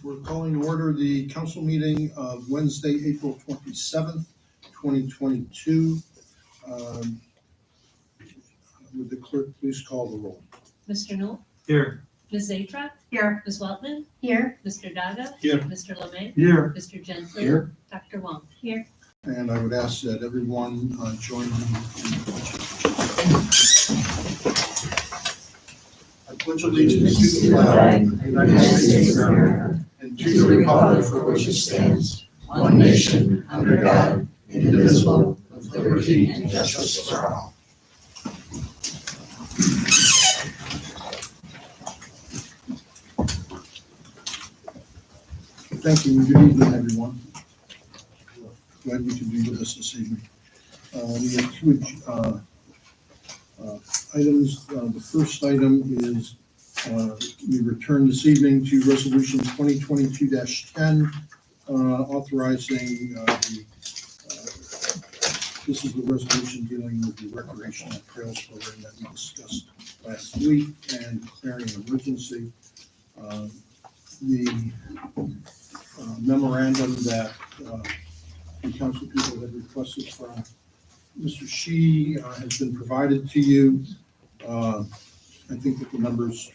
We're calling to order the council meeting of Wednesday, April 27th, 2022. Would the clerk please call the roll? Mr. Knoll? Here. Ms. Zatra? Here. Ms. Weltman? Here. Mr. Daga? Here. Mr. Lemay? Here. Mr. Gently? Here. Dr. Wong? Here. And I would ask that everyone join me in the pledge. I pledge allegiance to the flag of the United States of America and to the republic for which it stands, one nation, under God, indivisible, with liberty and justice for all. Thank you, and good evening, everyone. Glad you could be with us this evening. We have two items. The first item is we return this evening to Resolution 2022-10, authorizing this is the resolution dealing with the recreational trails program that we discussed last week and declaring an emergency. The memorandum that the council people have requested from Mr. Shi has been provided to you. I think that the numbers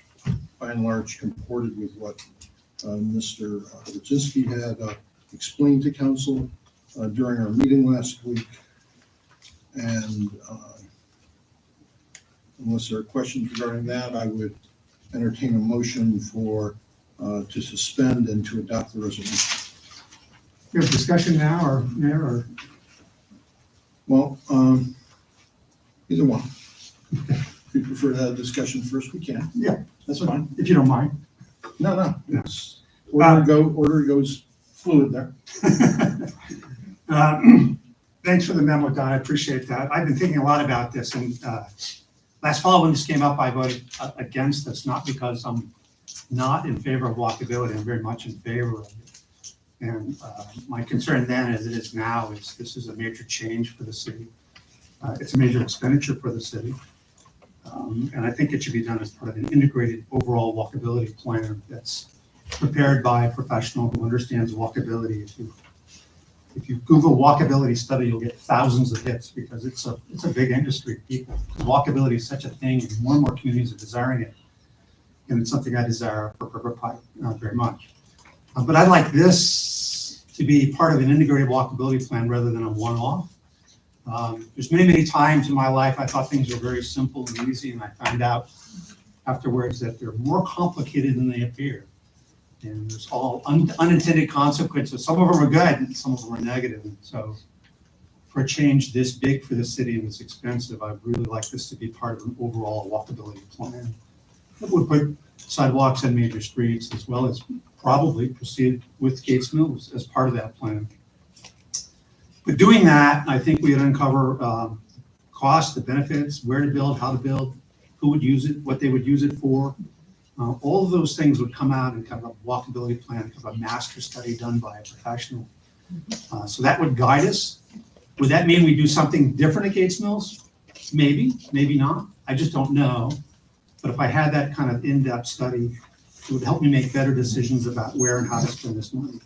by and large comported with what Mr. Brzezinski had explained to council during our meeting last week. And unless there are questions regarding that, I would entertain a motion for to suspend and to adopt the resolution. You have discussion now or there or? Well, either one. If you prefer to have a discussion first, we can. Yeah. That's fine. If you don't mind. No. It's order goes fluid there. Thanks for the memo, Don. I appreciate that. I've been thinking a lot about this, and last fall when this came up, I voted against this, not because I'm not in favor of walkability. I'm very much in favor of it. And my concern then, as it is now, is this is a major change for the city. It's a major expenditure for the city. And I think it should be done as part of an integrated overall walkability plan that's prepared by a professional who understands walkability. If you Google walkability study, you'll get thousands of hits because it's a big industry. People, walkability is such a thing, and more communities are desiring it. And it's something I desire for Pike very much. But I'd like this to be part of an integrated walkability plan rather than a one-off. There's many times in my life I thought things were very simple and easy, and I found out afterwards that they're more complicated than they appear. And there's all unintended consequences. Some of them are good and some of them are negative. And so for a change this big for the city and this expensive, I'd really like this to be part of an overall walkability plan. It would put sidewalks and major streets, as well as probably proceed with Gates Mills as part of that plan. But doing that, I think we would uncover costs, the benefits, where to build, how to build, who would use it, what they would use it for. All of those things would come out in kind of a walkability plan, kind of a master study done by a professional. So that would guide us. Would that mean we do something different at Gates Mills? Maybe, maybe not. I just don't know. But if I had that kind of in-depth study, it would help me make better decisions about where and how to spend this money.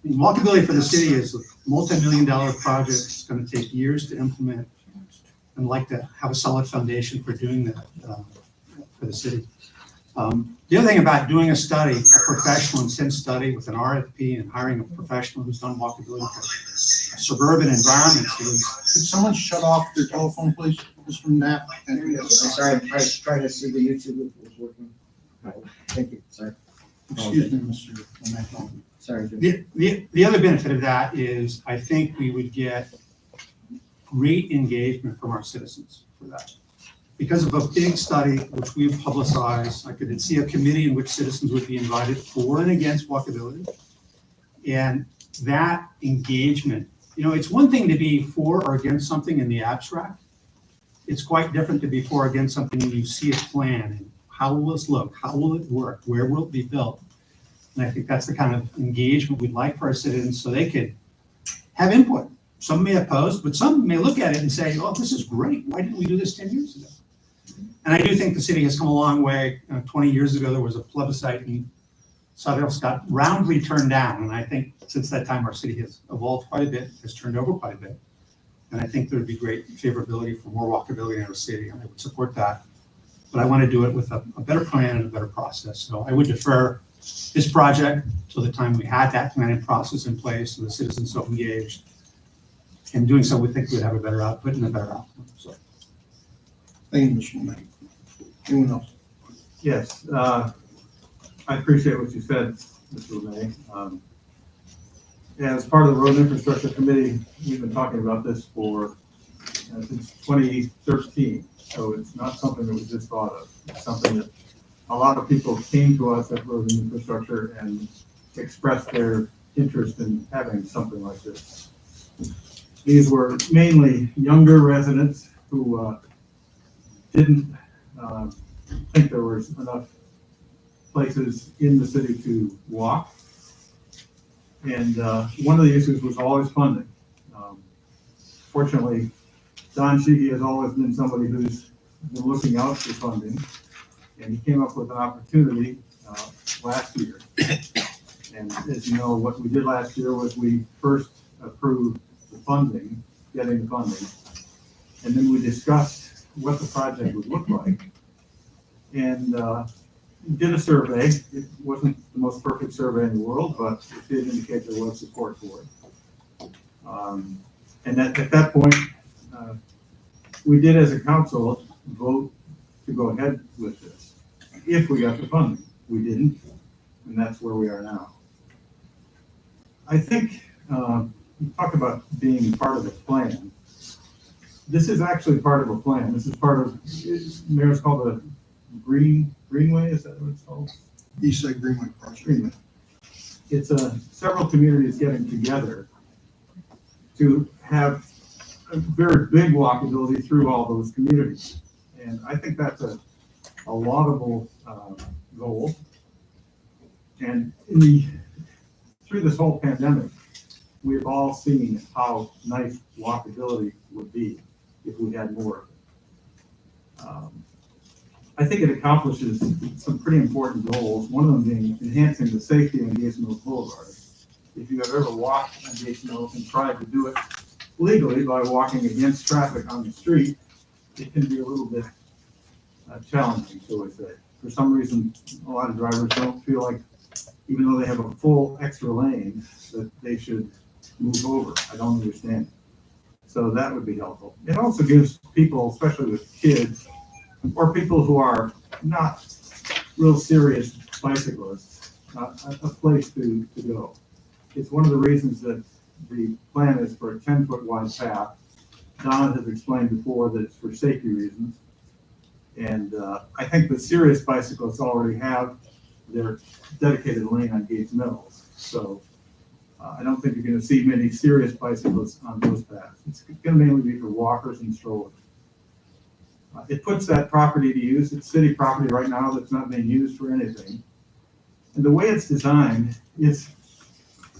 I mean, walkability for the city is a multi-million-dollar project. It's going to take years to implement. I'd like to have a solid foundation for doing that for the city. The other thing about doing a study, a professional intent study with an RFP and hiring a professional who's done walkability for suburban environments is. Could someone shut off their telephone, please? Mr. Knapp? I'm sorry, I was trying to see the YouTube was working. Thank you, sorry. Excuse me, Mr. Knapp. Sorry. The other benefit of that is I think we would get great engagement from our citizens for that. Because of a big study, which we've publicized, I could see a committee in which citizens would be invited for and against walkability. And that engagement, it's one thing to be for or against something in the abstract. It's quite different to be for or against something when you see a plan and how will this look? How will it work? Where will it be built? And I think that's the kind of engagement we'd like for our citizens so they could have input. Some may oppose, but some may look at it and say, oh, this is great. Why didn't we do this 10 years ago? And I do think the city has come a long way. 20 years ago, there was a plebiscite in South Hills got roundly turned down, and I think since that time, our city has evolved quite a bit, has turned over quite a bit. And I think there'd be great favorability for more walkability in our city, and I would support that. But I want to do it with a better plan and a better process. So I would defer this project till the time we had that planning process in place and the citizens so engaged. In doing so, we think we'd have a better output and a better outcome. So Thank you, Mr. Lemay. Anyone else? Yes, I appreciate what you said, Mr. Lemay. As part of the Road Infrastructure Committee, we've been talking about this for since 2013. So it's not something that we just thought of. It's something that a lot of people came to us at Road Infrastructure and expressed their interest in having something like this. These were mainly younger residents who didn't think there was enough places in the city to walk. And one of the issues was always funding. Fortunately, Don Sheehy has always been somebody who's been looking out for funding, and he came up with an opportunity last year. And as you know, what we did last year was we first approved the funding, getting the funding, and then we discussed what the project would look like. And did a survey. It wasn't the most perfect survey in the world, but it did indicate there was support for it. And at that point, we did as a council vote to go ahead with this. If we got the funding, we didn't, and that's where we are now. I think you talk about being part of the plan. This is actually part of a plan. This is part of, Mayor's called a Greenway, is that what it's called? East Side Greenway Project. Greenway. It's several communities getting together to have a very big walkability through all those communities. And I think that's a laudable goal. And through this whole pandemic, we've all seen how nice walkability would be if we had more of it. I think it accomplishes some pretty important goals, one of them being enhancing the safety on Gates Mills Boulevard. If you have ever walked on Gates Mills and tried to do it legally by walking against traffic on the street, it can be a little bit challenging, shall we say. For some reason, a lot of drivers don't feel like, even though they have a full extra lane, that they should move over. I don't understand. So that would be helpful. It also gives people, especially with kids, or people who are not real serious bicyclists, a place to go. It's one of the reasons that the plan is for a 10-foot wide path. Don has explained before that it's for safety reasons. And I think the serious bicyclists already have their dedicated lane on Gates Mills. So I don't think you're going to see many serious bicyclists on those paths. It's going to mainly be for walkers and strollers. It puts that property to use. It's city property right now that's not being used for anything. And the way it's designed is,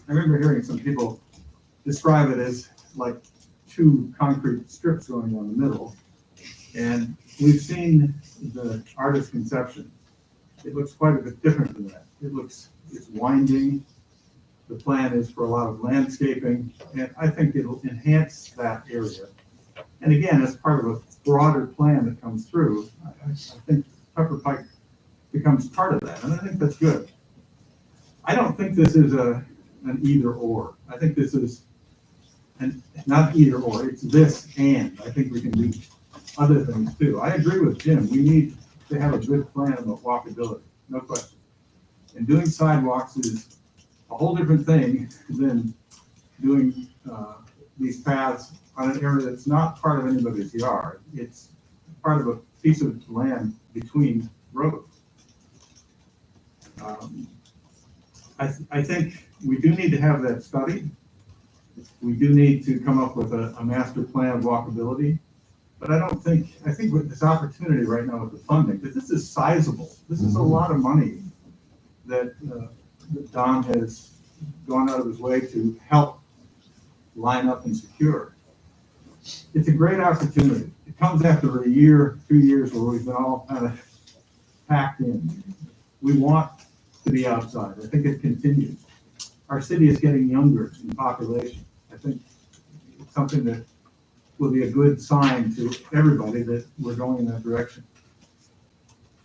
I remember hearing some people describe it as like two concrete strips going down the middle. And we've seen the artist's conception. It looks quite a bit different than that. It's winding. The plan is for a lot of landscaping, and I think it'll enhance that area. And again, as part of a broader plan that comes through, I think Pepper Pike becomes part of that, and I think that's good. I don't think this is an either or. I think this is not either or, it's this and. I think we can do other things too. I agree with Jim. We need to have a good plan about walkability, no question. And doing sidewalks is a whole different thing than doing these paths on an area that's not part of anybody's yard. It's part of a piece of land between roads. I think we do need to have that study. We do need to come up with a master plan of walkability. But I think with this opportunity right now with the funding, because this is sizable. This is a lot of money that Don has gone out of his way to help line up and secure. It's a great opportunity. It comes after a year, 2 years where we've been all kind of packed in. We want to be outside. I think it continues. Our city is getting younger in population. I think it's something that will be a good sign to everybody that we're going in that direction.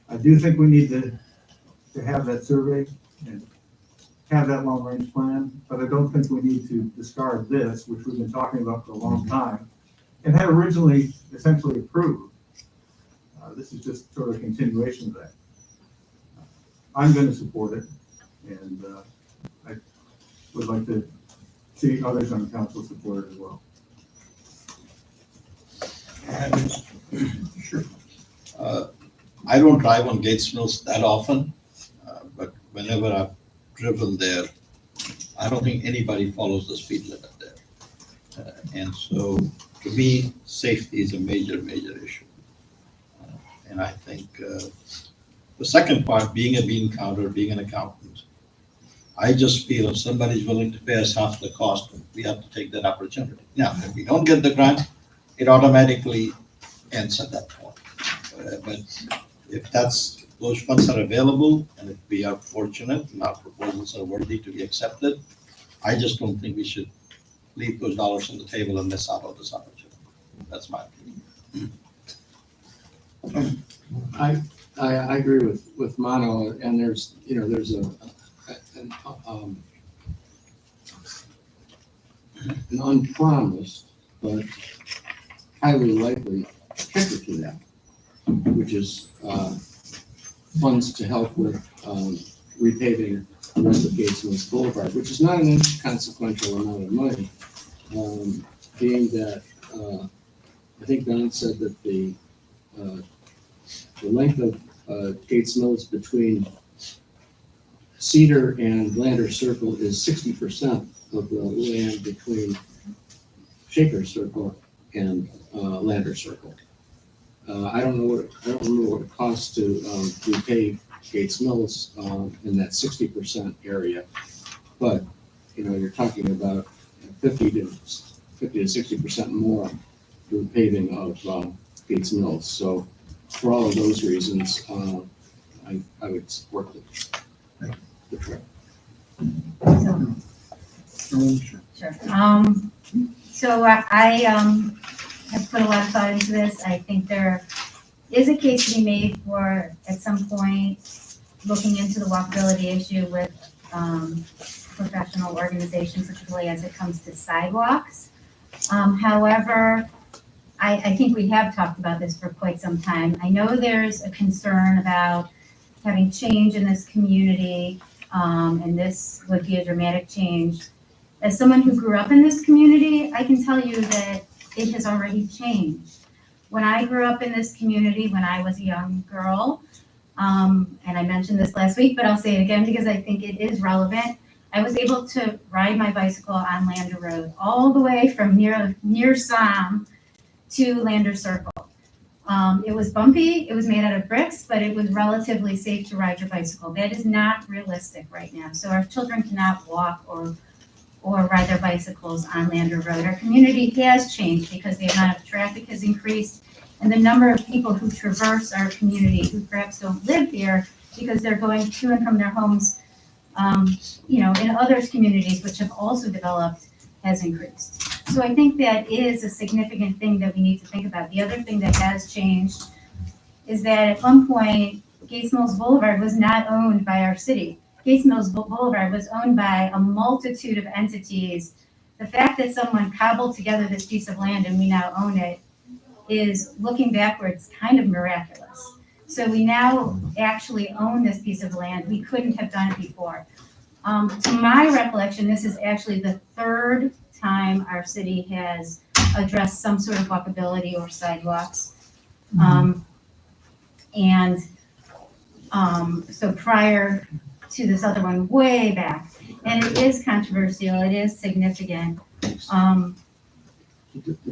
I do think we need to have that survey and have that long-range plan, but I don't think we need to discard this, which we've been talking about for a long time, and had originally essentially approved. This is just sort of a continuation of that. I'm going to support it, and I would like to see others on the council support it as well. Sure. I don't drive on Gates Mills that often, but whenever I've driven there, I don't think anybody follows the speed limit there. And so, to me, safety is a major, major issue. And I think the second part, being a bean counter, being an accountant, I just feel if somebody's willing to pay us half the cost, we have to take that opportunity. Now, if we don't get the grant, it automatically ends at that point. But if those funds are available, and if we are fortunate and our proposals are worthy to be accepted, I just don't think we should leave those dollars on the table and miss out on this opportunity. That's my opinion. I agree with Mano, and there's an unpromised but highly likely kicker to that, which is funds to help with repaving the rest of Gates Mills Boulevard, which is not an inconsequential amount of money, being that I think Don said that the length of Gates Mills between Cedar and Lander Circle is 60% of the land between Shaker Circle and Lander Circle. I don't remember what it costs to repave Gates Mills in that 60% area, but you're talking about 50 to 60% more through paving of Gates Mills. So for all of those reasons, I would support the trip. Sure. So I have put a lot of thought into this. I think there is a case to be made for, at some point, looking into the walkability issue with professional organizations, particularly as it comes to sidewalks. However, I think we have talked about this for quite some time. I know there's a concern about having change in this community, and this would be a dramatic change. As someone who grew up in this community, I can tell you that it has already changed. When I grew up in this community, when I was a young girl, and I mentioned this last week, but I'll say it again because I think it is relevant. I was able to ride my bicycle on Lander Road all the way from near Somme to Lander Circle. It was bumpy, it was made out of bricks, but it was relatively safe to ride your bicycle. That is not realistic right now. So our children cannot walk or ride their bicycles on Lander Road. Our community has changed because the amount of traffic has increased and the number of people who traverse our community who perhaps don't live here because they're going to and from their homes, in other communities which have also developed has increased. So I think that is a significant thing that we need to think about. The other thing that has changed is that at one point, Gates Mills Boulevard was not owned by our city. Gates Mills Boulevard was owned by a multitude of entities. The fact that someone cobbled together this piece of land and we now own it is, looking backwards, kind of miraculous. So we now actually own this piece of land. We couldn't have done it before. To my recollection, this is actually the third time our city has addressed some sort of walkability or sidewalks. So prior to this other one, way back, and it is controversial, it is significant. The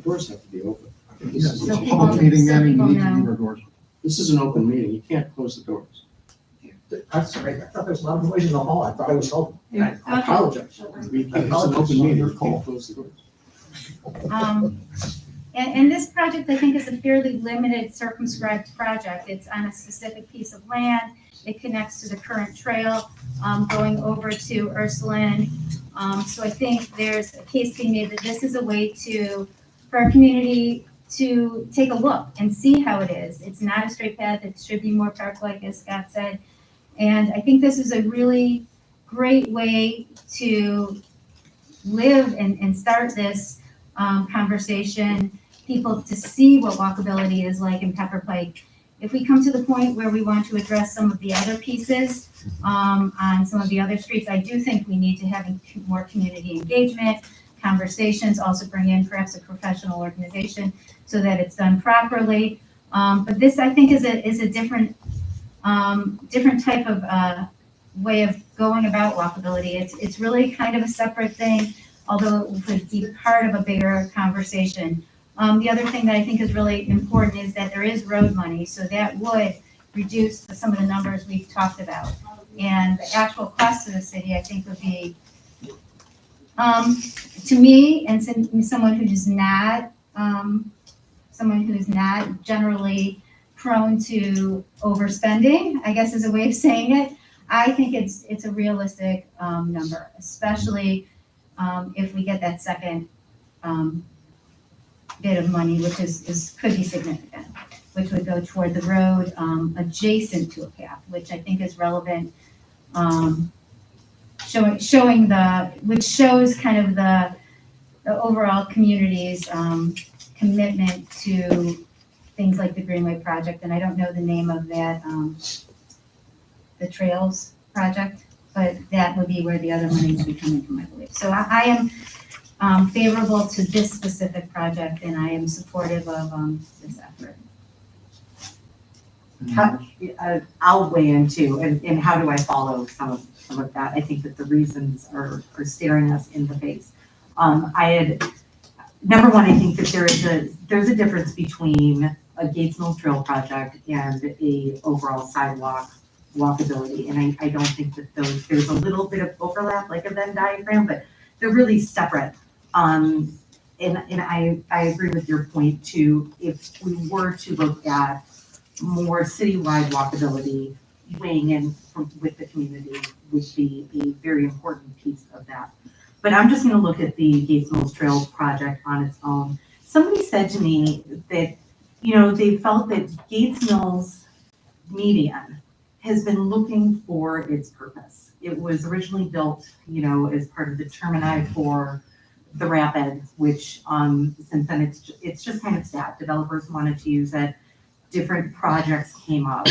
doors have to be open. Yes, it's So a people- public meeting, so then we people need to know. leave our doors. This is an open meeting. You can't close the doors. I'm sorry, I thought there was a lot of noise in the hall. I thought I was home. Yeah. I apologize. It's an open meeting. You can't close the doors. And this project, I think, is a fairly limited, circumscribed project. It's on a specific piece of land. It connects to the current trail, going over to Ursuline. So I think there's a case being made that this is a way for our community to take a look and see how it is. It's not a straight path, it should be more park-like, as Scott said. And I think this is a really great way to live and start this conversation, people to see what walkability is like in Pepper Pike. If we come to the point where we want to address some of the other pieces on some of the other streets, I do think we need to have more community engagement, conversations, also bring in perhaps a professional organization so that it's done properly. But this, I think, is a different type of way of going about walkability. It's really kind of a separate thing, although it would be part of a bigger conversation. The other thing that I think is really important is that there is road money, so that would reduce some of the numbers we've talked about. And the actual cost to the city, I think, would be, to me, and someone who's not generally prone to overspending, I guess is a way of saying it. I think it's a realistic number, especially if we get that second bit of money, which could be significant, which would go toward the road adjacent to a path, which I think is relevant, which shows kind of the overall community's commitment to things like the Greenway project. And I don't know the name of that, the Trails project, but that would be where the other money would be coming from, I believe. So I am favorable to this specific project, and I am supportive of this effort. I'll weigh in too, and how do I follow some of that? I think that the reasons are staring us in the face. Number one, I think that there's a difference between a Gates Mills Trail project and a overall sidewalk walkability, and I don't think that there's a little bit of overlap, like a Venn diagram, but they're really separate. And I agree with your point too. If we were to look at more citywide walkability, weighing in with the community would be a very important piece of that. But I'm just going to look at the Gates Mills Trail project on its own. Somebody said to me that, they felt that Gates Mills median has been looking for its purpose. It was originally built, as part of the termini for the rapids, which since then it's just kind of sad. Developers wanted to use it. Different projects came up.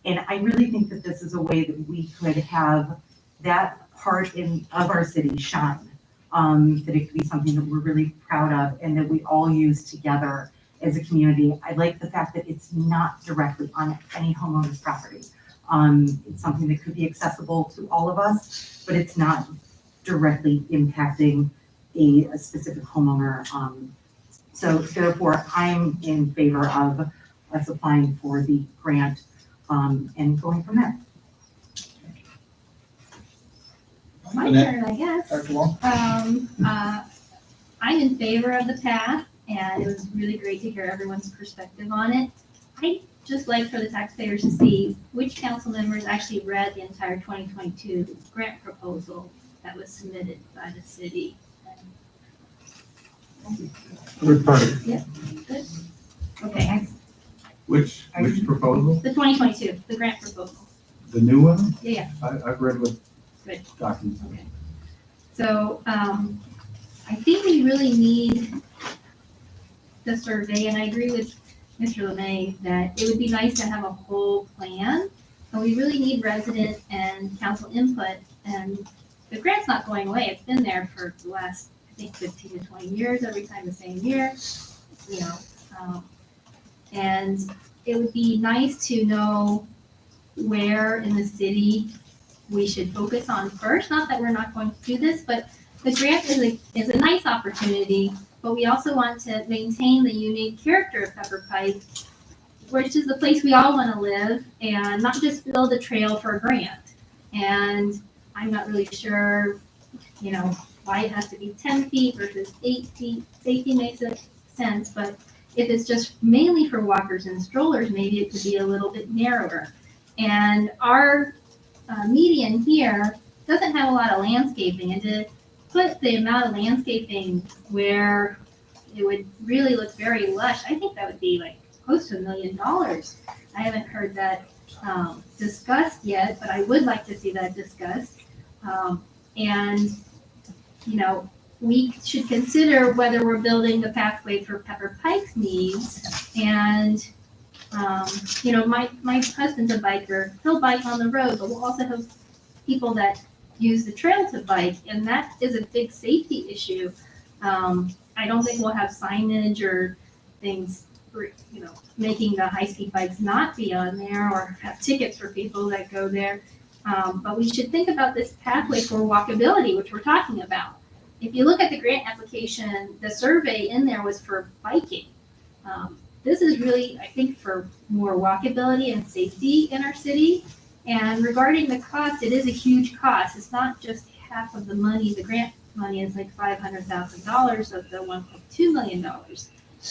And I really think that this is a way that we could have that part of our city shine. That it could be something that we're really proud of and that we all use together as a community. I like the fact that it's not directly on any homeowner's property. It's something that could be accessible to all of us, but it's not directly impacting a specific homeowner. So therefore, I'm in favor of us applying for the grant and going from there. My turn, I guess. Dr. Wall? I'm in favor of the path, and it was really great to hear everyone's perspective on it. I just like for the taxpayers to see which council members actually read the entire 2022 grant proposal that was submitted by the city. Third party. Good. Okay, Which proposal? the 2022, the grant proposal. The new one? Yeah. I've read what Good. documents. Okay. So I think we really need the survey, and I agree with Mr. LeMay that it would be nice to have a whole plan, and we really need resident and council input. And the grant's not going away. It's been there for the last, I think, 15 to 20 years, every time the same year, and it would be nice to know where in the city we should focus on first. Not that we're not going to do this, but the grant is a nice opportunity, but we also want to maintain the unique character of Pepper Pike, which is the place we all want to live, and not just build a trail for a grant. And I'm not really sure, why it has to be 10 feet versus 8 feet. Safety makes sense, but if it's just mainly for walkers and strollers, maybe it could be a little bit narrower. And our median here doesn't have a lot of landscaping, and to put the amount of landscaping where it would really look very lush, I think that would be like close to $1 million. I haven't heard that discussed yet, but I would like to see that discussed. And, you know, we should consider whether we're building the pathway for Pepper Pike's needs. And, you know, my husband's a biker. He'll bike on the road, but we'll also have people that use the trail to bike, and that is a big safety issue. I don't think we'll have signage or things, you know, making the high-speed bikes not be on there, or have tickets for people that go there. But we should think about this pathway for walkability, which we're talking about. If you look at the grant application, the survey in there was for biking. This is really, I think, for more walkability and safety in our city. And regarding the cost, it is a huge cost. It's not just half of the money. The grant money is like $500,000 of the $1.2 million.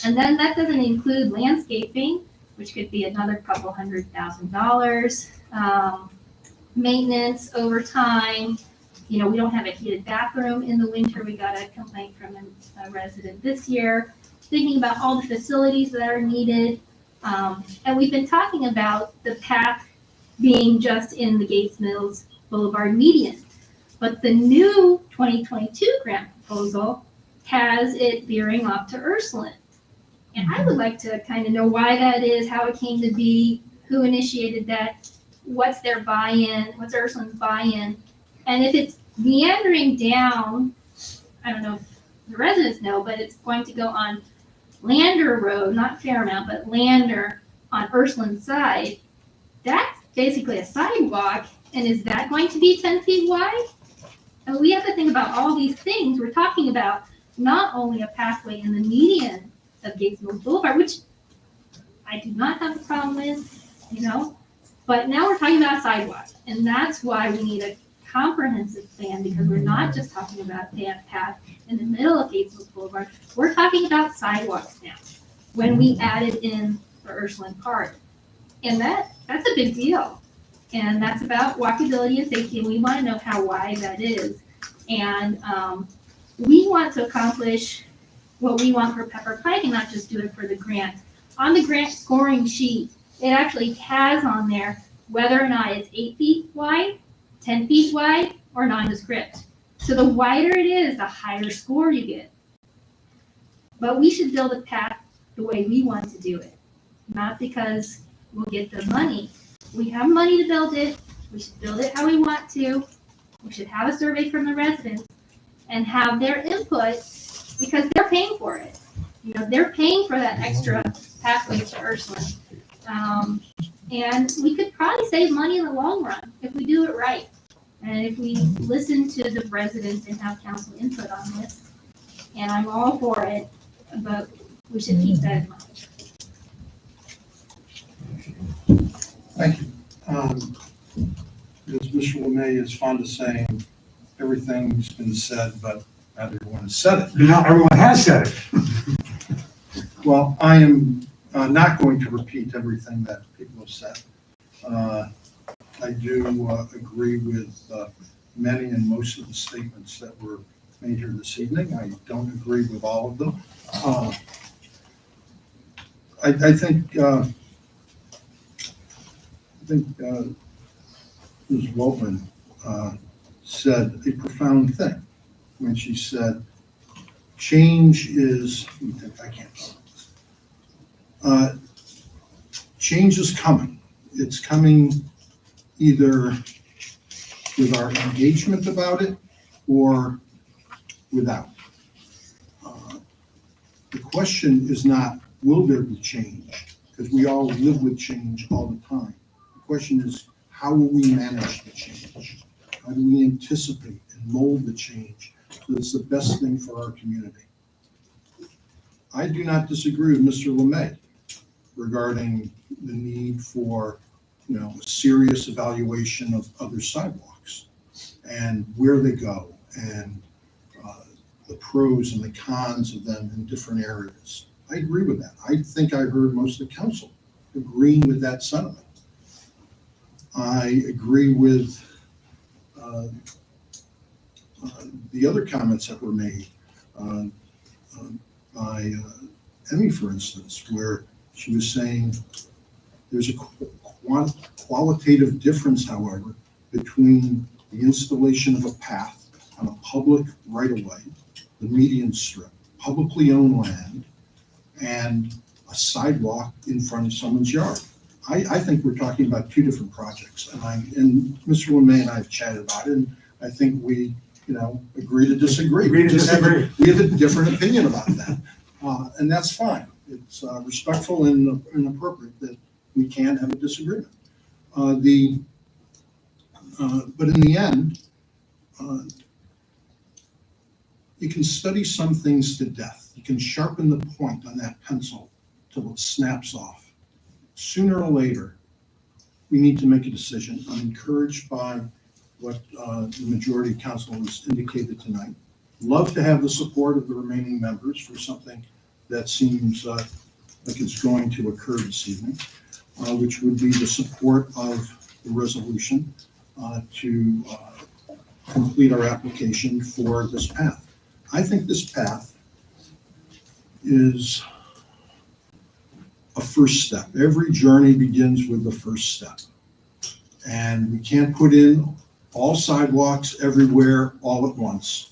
And then that doesn't include landscaping, which could be another couple $100,000. Maintenance over time. You know, we don't have a heated bathroom in the winter. We got a complaint from a resident this year. Thinking about all the facilities that are needed. And we've been talking about the path being just in the Gates Mills Boulevard median. But the new 2022 grant proposal has it veering off to Ursuline. And I would like to kind of know why that is, how it came to be, who initiated that, what's their buy-in, what's Ursuline's buy-in. And if it's meandering down, I don't know if the residents know, but it's going to go on Lander Road, not Fairmount, but Lander on Ursuline's side. That's basically a sidewalk, and is that going to be 10 feet wide? And we have to think about all these things. We're talking about not only a pathway in the median of Gates Mills Boulevard, which I do not have a problem with, you know, but now we're talking about a sidewalk, and that's why we need a comprehensive plan, because we're not just talking about a path in the middle of Gates Mills Boulevard. We're talking about sidewalks now, when we added in for Ursuline Park. And that's a big deal. And that's about walkability and safety, and we want to know how wide that is. And we want to accomplish what we want for Pepper Pike and not just do it for the grant. On the grant scoring sheet, it actually has on there whether or not it's 8 feet wide, 10 feet wide, or nondescript. So the wider it is, the higher score you get. But we should build a path the way we want to do it, not because we'll get the money. We have money to build it. We should build it how we want to. We should have a survey from the residents and have their input, because they're paying for it. You know, they're paying for that extra pathway to Ursuline. And we could probably save money in the long run if we do it right. And if we listen to the residents and have council input on this. And I'm all for it, but we should keep that in mind. Thank you. As Mr. Lemay is fond of saying, everything's been said, but not everyone has said it. Now, everyone has said it. Well, I am not going to repeat everything that people have said. I do agree with many and most of the statements that were made here this evening. I don't agree with all of them. I think Ms. Woltman said a profound thing when she said, change is, I can't. Change is coming. It's coming either with our engagement about it or without. The question is not, will there be change? Because we all live with change all the time. The question is, how will we manage the change? How do we anticipate and mold the change so it's the best thing for our community? I do not disagree with Mr. Lemay regarding the need for, you know, a serious evaluation of other sidewalks and where they go and the pros and the cons of them in different areas. I agree with that. I think I heard most of the council agreeing with that sentiment. I agree with the other comments that were made by Emmy, for instance, where she was saying there's a qualitative difference, however, between the installation of a path on a public right-of-way, the median strip, publicly owned land, and a sidewalk in front of someone's yard. I think we're talking about two different projects, and Mr. Lemay and I have chatted about it, and I think we, agree to disagree. Agree to disagree. We have a different opinion about that, and that's fine. It's respectful and appropriate that we can have a disagreement. But in the end, you can study some things to death. You can sharpen the point on that pencil till it snaps off. Sooner or later, we need to make a decision. I'm encouraged by what the majority of council has indicated tonight. Love to have the support of the remaining members for something that seems like it's going to occur this evening, which would be the support of the resolution to complete our application for this path. I think this path is a first step. Every journey begins with the first step. And we can't put in all sidewalks everywhere all at once.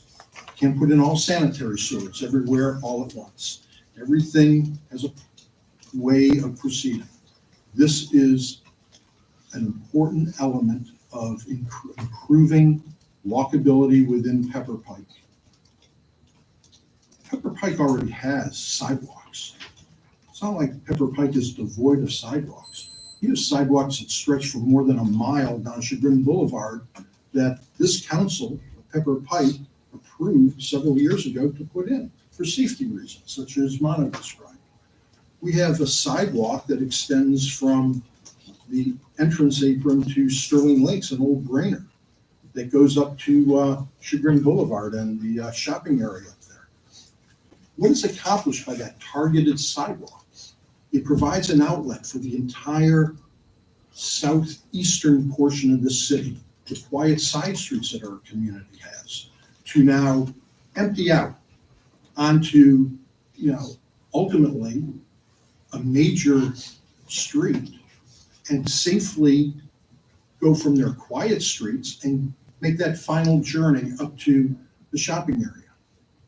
Can't put in all sanitary sewers everywhere all at once. Everything has a way of proceeding. This is an important element of improving walkability within Pepper Pike. Pepper Pike already has sidewalks. It's not like Pepper Pike is devoid of sidewalks. You have sidewalks that stretch for more than a mile down Chagrin Boulevard that this council, Pepper Pike, approved several years ago to put in for safety reasons, such as Mono described. We have a sidewalk that extends from the entrance apron to Sterling Lakes, an old Brainerd, that goes up to Chagrin Boulevard and the shopping area up there. What is accomplished by that targeted sidewalk? It provides an outlet for the entire southeastern portion of the city, the quiet side streets that our community has, to now empty out onto, ultimately a major street and safely go from their quiet streets and make that final journey up to the shopping area.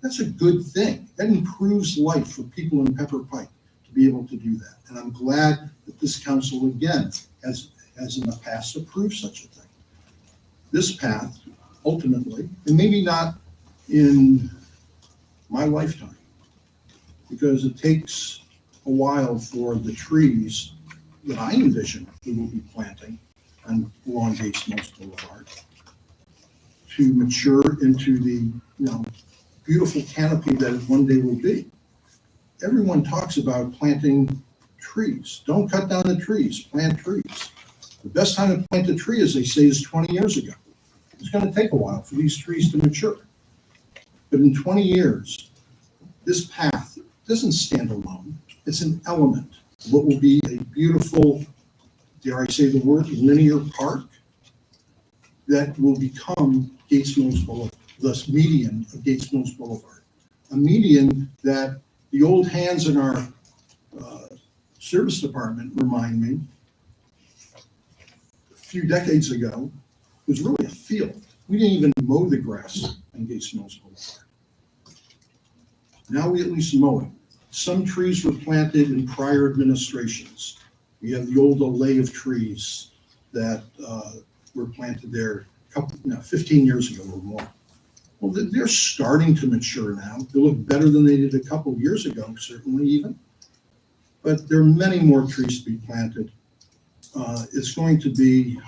That's a good thing. That improves life for people in Pepper Pike to be able to do that. And I'm glad that this council, again, has in the past approved such a thing. This path, ultimately, and maybe not in my lifetime, because it takes a while for the trees that I envision we will be planting along Gates Mills Boulevard to mature into the beautiful canopy that it one day will be. Everyone talks about planting trees. Don't cut down the trees, plant trees. The best time to plant a tree, as they say, is 20 years ago. It's going to take a while for these trees to mature. But in 20 years, this path doesn't stand alone. It's an element of what will be a beautiful, dare I say the word, linear park that will become Gates Mills Boulevard, the median of Gates Mills Boulevard. A median that the old hands in our service department remind me, a few decades ago, was really a field. We didn't even mow the grass on Gates Mills Boulevard. Now we at least mow it. Some trees were planted in prior administrations. We have the old alley of trees that were planted there 15 years ago or more. Well, they're starting to mature now. They look better than they did a couple of years ago, certainly even. But there are many more trees to be planted. It's going to be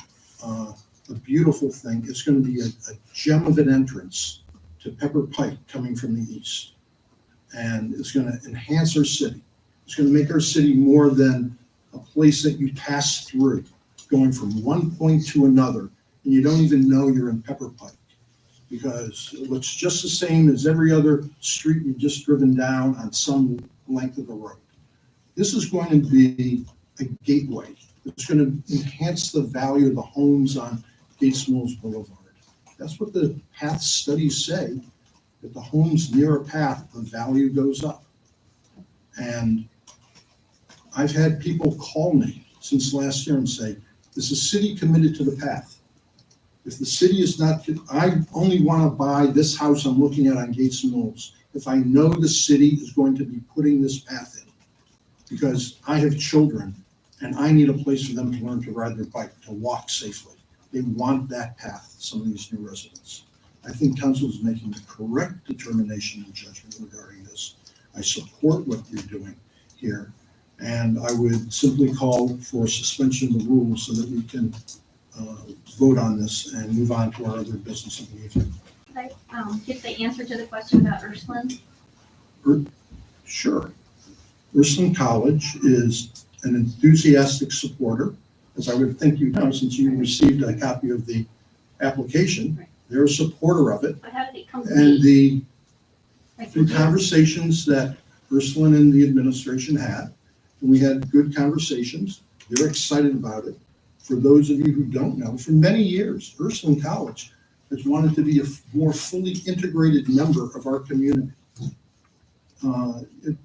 a beautiful thing. It's going to be a gem of an entrance to Pepper Pike coming from the east. And it's going to enhance our city. It's going to make our city more than a place that you pass through, going from one point to another, and you don't even know you're in Pepper Pike, because it looks just the same as every other street you've just driven down on some length of the road. This is going to be a gateway It's going to enhance the value of the homes on Gates Mills Boulevard. That's what the path studies say, that the homes near a path, the value goes up. And I've had people call me since last year and say, is the city committed to the path? If the city is not, I only want to buy this house I'm looking at on Gates Mills if I know the city is going to be putting this path in. Because I have children and I need a place for them to learn to ride their bike, to walk safely. They want that path, some of these new residents. I think council is making the correct determination and judgment regarding this. I support what you're doing here. And I would simply call for suspension of the rules so that we can vote on this and move on to our other business of the evening. Can I get the answer to the question about Ursuline? Sure. Ursuline College is an enthusiastic supporter, as I would think you know, since you received a copy of the application. Right. They're a supporter of it. But how did it come to And be? through conversations that Ursuline and the administration had, we had good conversations. They're excited about it. For those of you who don't know, for many years, Ursuline College has wanted to be a more fully integrated member of our community.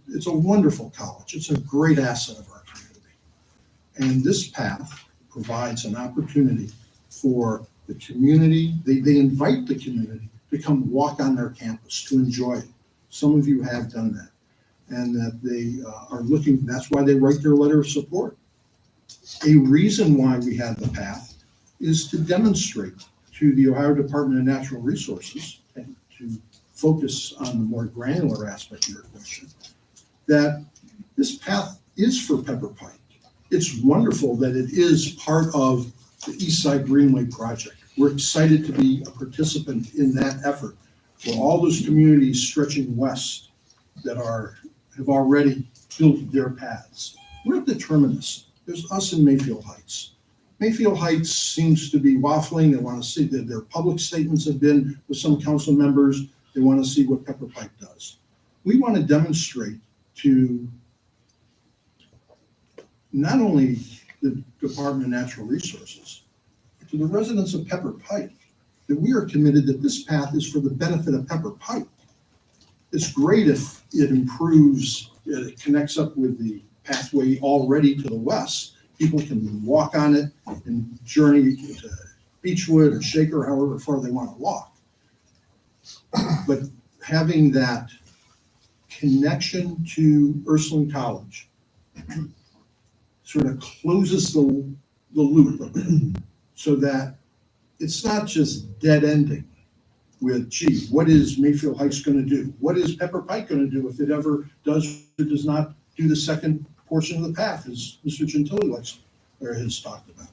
It's a wonderful college. It's a great asset of our community. And this path provides an opportunity for the community. They invite the community to come walk on their campus, to enjoy it. Some of you have done that. And that they are looking, that's why they write their letter of support. A reason why we have the path is to demonstrate to the Ohio Department of Natural Resources, and to focus on the more granular aspect of your question, that this path is for Pepper Pike. It's wonderful that it is part of the East Side Greenway project. We're excited to be a participant in that effort for all those communities stretching west that have already built their paths. We're at the terminus. There's us in Mayfield Heights. Mayfield Heights seems to be waffling. They want to see that their public statements have been with some council members. They want to see what Pepper Pike does. We want to demonstrate to not only the Department of Natural Resources, but to the residents of Pepper Pike, that we are committed that this path is for the benefit of Pepper Pike. It's great if it improves, it connects up with the pathway already to the west. People can walk on it and journey to Beechwood or Shaker, however far they want to walk. But having that connection to Ursuline College sort of closes the loop of it, so that it's not just dead ending with, gee, what is Mayfield Heights going to do? What is Pepper Pike going to do if it ever does or does not do the second portion of the path, as Mr. Gentili likes or has talked about?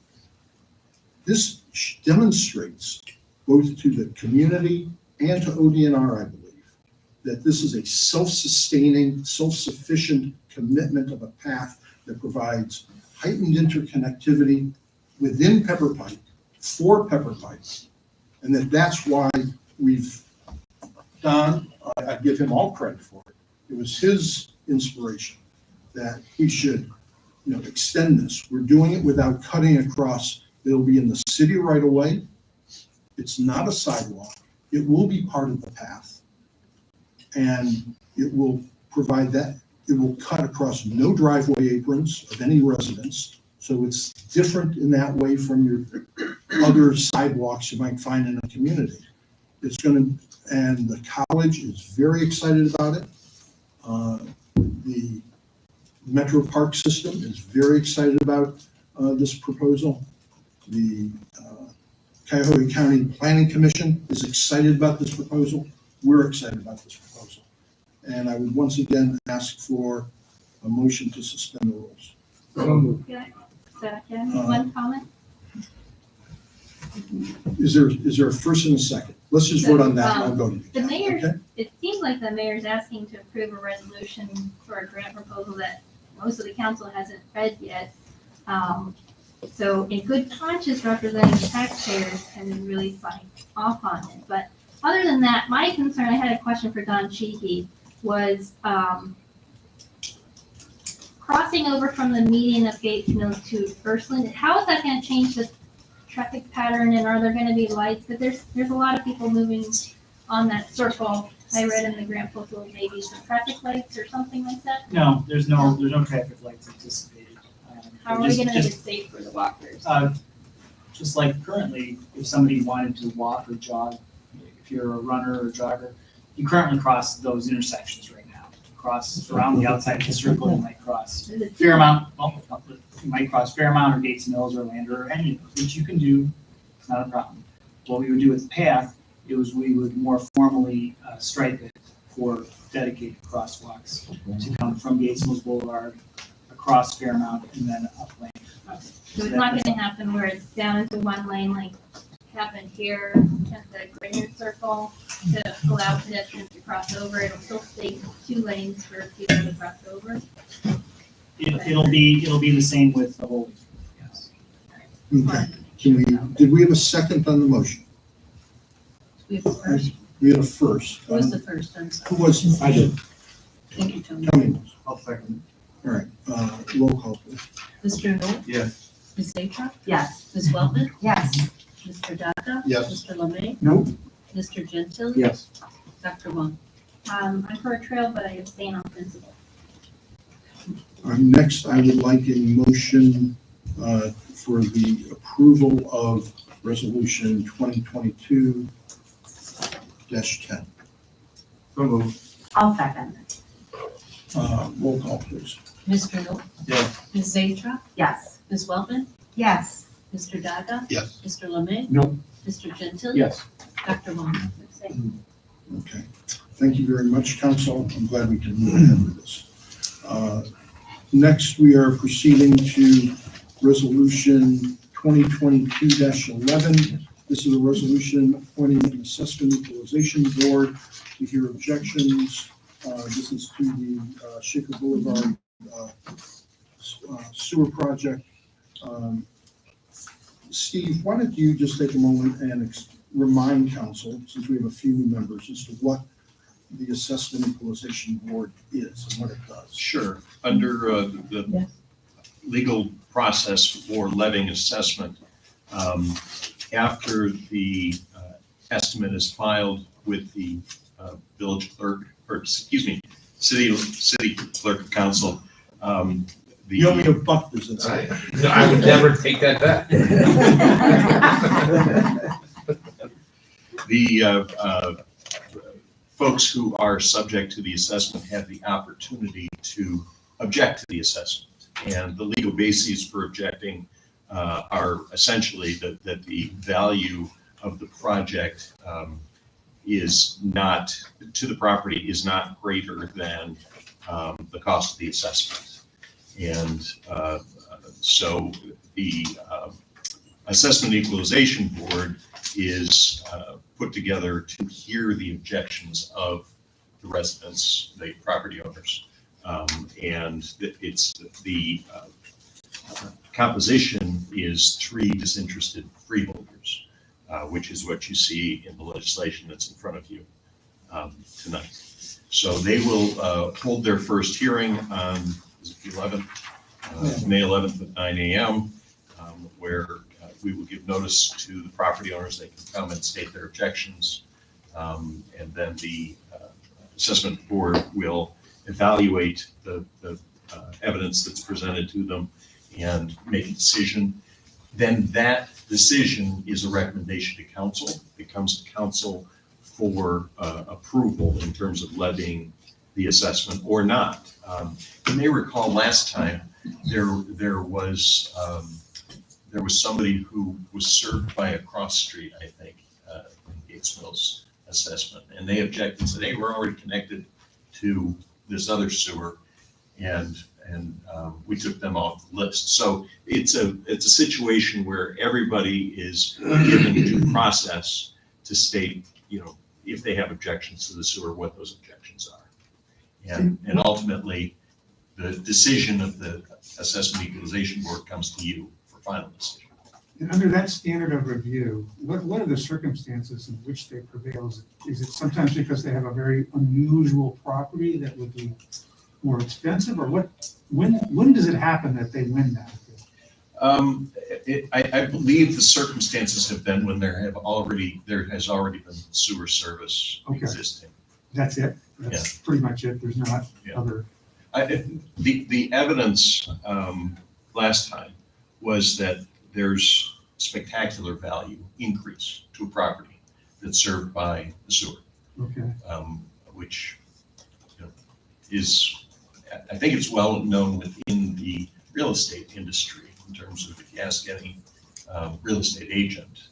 This demonstrates both to the community and to ODNR, I believe, that this is a self-sustaining, self-sufficient commitment of a path that provides heightened interconnectivity within Pepper Pike, for Pepper Pike, and that's why Don, I give him all credit for it. It was his inspiration that we should, extend this. We're doing it without cutting across. It'll be in the city right away. It's not a sidewalk. It will be part of the path. And it will provide that. It will cut across no driveway aprons of any residence. So it's different in that way from your other sidewalks you might find in a community. And the college is very excited about it. The Metro Park system is very excited about this proposal. The Cuyahoga County Planning Commission is excited about this proposal. We're excited about this proposal. And I would once again ask for a motion to suspend the rules. Second, one comment? Is there a first and a second? Let's just vote on that and I'll go to you. The mayor, Okay? it seems like the mayor's asking to approve a resolution for a grant proposal that most of the council hasn't read yet. So in good conscience, representing the taxpayers can really sign off on it. But other than that, my concern, I had a question for Don Sheehy, was crossing over from the median of Gates Mills to Firstland, how is that gonna change the traffic pattern, and are there gonna be lights? But there's a lot of people moving on that circle. I read in the grant proposal, maybe some traffic lights or something like that. No, there's no traffic lights anticipated. How are we Just- gonna make it just- safe for the walkers? Just like currently, if somebody wanted to walk or jog, if you're a runner or jogger, you currently cross those intersections right now. Cross around the outside of the circle, you might cross Is it- Fairmount, you might cross Fairmount or Gates Mills or Lander or any of those, which you can do, it's not a problem. What we would do with the path is we would more formally stripe it for dedicated crosswalks to come from Gates Mills Boulevard, across Fairmount, and then up Lander. So it's not gonna happen where it's down into one lane like happened here at the Grinnell Circle to allow pedestrians to cross over. It'll still stay 2 lanes for people to cross over. It'll be the same with the whole, yes. Okay, did we have a second on the motion? We have the first. We had a first. Who was the first? I'm sorry. Who was? I did. Thank you, Tony. Tony was. I'll second. All right, roll call, please. Mr. Knoll? Yes. Ms. Acuff? Yes. Ms. Wellman? Yes. Mr. Daga? Yes. Mr. Lemay? Nope. Mr. Gentile? Yes. Dr. Wong? I'm for a trail, but I abstain on principle. Next, I would like a motion for the approval of resolution 2022-10. So moved. I'll second. Roll call, please. Mr. Knoll? Yes. Ms. Acuff? Yes. Ms. Wellman? Yes. Mr. Daga? Yes. Mr. Lemay? Nope. Mr. Gentile? Yes. Dr. Wong? Abstain. Okay, thank you very much, council. I'm glad we can move ahead with this. Next, we are proceeding to resolution 2022-11. This is a resolution appointing an assessment equalization board to hear objections. This is to the Shaker Boulevard sewer project. Steve, why don't you just take a moment and remind council, since we have a few new members, as to what the assessment equalization board is and what it does. Sure. Under the legal process for levying assessment, after the estimate is filed with the village clerk, or excuse me, city clerk of council, You owe me $1 business. I would never take that back. The folks who are subject to the assessment have the opportunity to object to the assessment. And the legal bases for objecting are essentially that the value of the project is not, to the property, is not greater than the cost of the assessment. And so the Assessment Equalization Board is put together to hear the objections of the residents, the property owners. And it's the composition is 3 disinterested freeholders, which is what you see in the legislation that's in front of you tonight. So they will hold their first hearing on the 11th, May 11th at 9 a.m., where we will give notice to the property owners. They can come and state their objections. And then the assessment board will evaluate the evidence that's presented to them and make a decision. Then that decision is a recommendation to council. It comes to council for approval in terms of levying the assessment or not. You may recall last time there was somebody who was served by a cross street, I think, in Gates Mills assessment, and they objected and said, hey, we're already connected to this other sewer, and we took them off the list. So it's a situation where everybody is given due process to state, if they have objections to the sewer, what those objections are. And ultimately, the decision of the Assessment Equalization Board comes to you for final decision. And under that standard of review, what are the circumstances in which they prevail? Is it sometimes because they have a very unusual property that would be more expensive, or when does it happen that they win that? I believe the circumstances have been when there has already been sewer service Okay. existing. That's it? That's pretty much it? There's not Yeah. other, The evidence last time was that there's spectacular value increase to a property that's served by the sewer, okay. which is, I think it's well known within the real estate industry in terms of if you ask any real estate agent,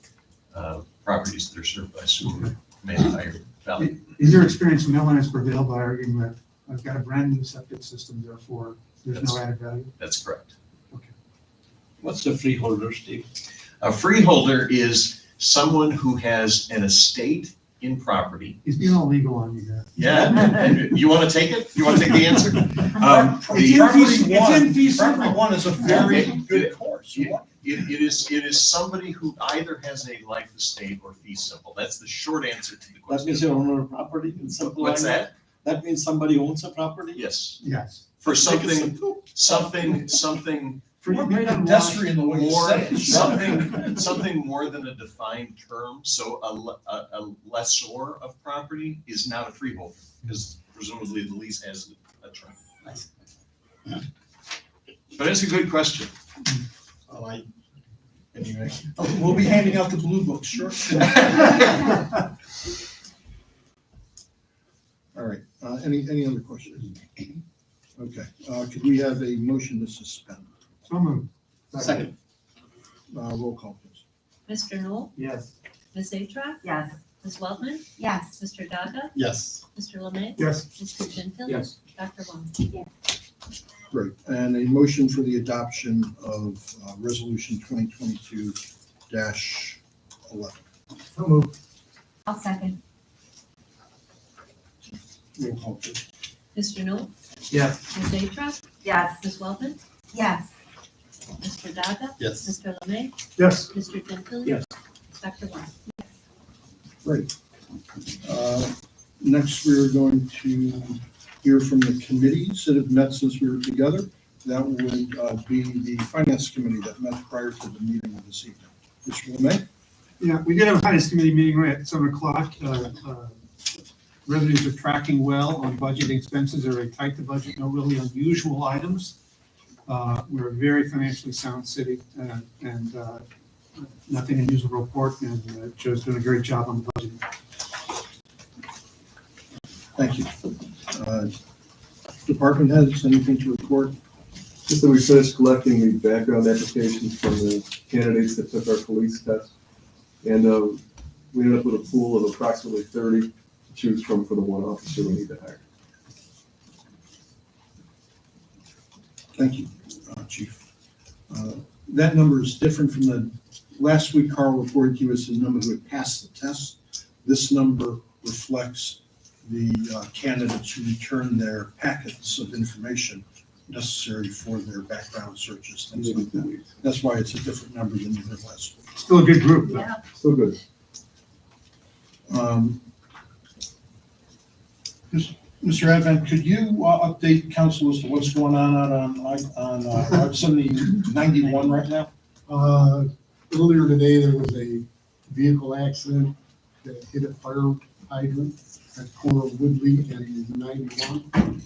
properties that are served by sewer command higher value. In your experience, no one has prevailed by arguing that I've got a brand new septic system, therefore there's no added value? That's correct. What's the freeholder, Steve? A freeholder is someone who has an estate in property. He's being all legal on you guys. Yeah, and you want to take it? You want to take the answer? It's in fee simple. Property one is a very good course. It is somebody who either has a life estate or fee simple. That's the short answer to the That means question. you own a property in simple What's language? that? That means somebody owns a property? Yes, Yes. for Make it something simple. Pretty pedestrian the way you more, say it. something more than a defined term. So a lessor of property is not a freeholder because presumably the lease has a term. But it's a good question. Anyway, we'll be handing out the blue books, sure. All right, any other questions? Okay, could we have a motion to suspend? So moved. Second. Roll call, please. Mr. Knoll, Yes. Ms. Atrach, Yes. Ms. Weltman, Yes. Mr. Gaga, Yes. Mr. Lemay, Yes. Mr. Gentile. Yes. Dr. Long. Great, and a motion for the adoption of resolution 2022-11. So moved. I'll second. Roll call, please. Mr. Knoll, Yes. Ms. Atrach, Yes. Ms. Weltman, Yes. Mr. Gaga, Yes. Mr. Lemay, Yes. Mr. Gentile. Yes. Dr. Long. Great. Next, we're going to hear from the committees that have met since we were together. That would be the Finance Committee that met prior to the meeting of this evening. Mr. Lemay? Yeah, we did have a finance committee meeting right at 7:00. Revenues are tracking well on budget. Expenses are very tight to budget, no really unusual items. We're a very financially sound city and nothing unusual to report, and Joe's doing a great job on budgeting. Thank you. Department heads, anything to report? Just that we finished collecting the background applications from the candidates that took our police test. And we ended up with a pool of approximately 30 to choose from for the one officer we need to hire. Thank you, Chief. That number is different from the, last week Carl reported to you as the number who had passed the test. This number reflects the candidates who returned their packets of information necessary for their background searches, things like that. That's why it's a different number than you heard last week. Still a good group, though. Yeah. So good. Mr. Advent, could you update council as to what's going on out on Route 91 right now? Earlier today, there was a vehicle accident that hit a fire hydrant at corner of Woodley and 91.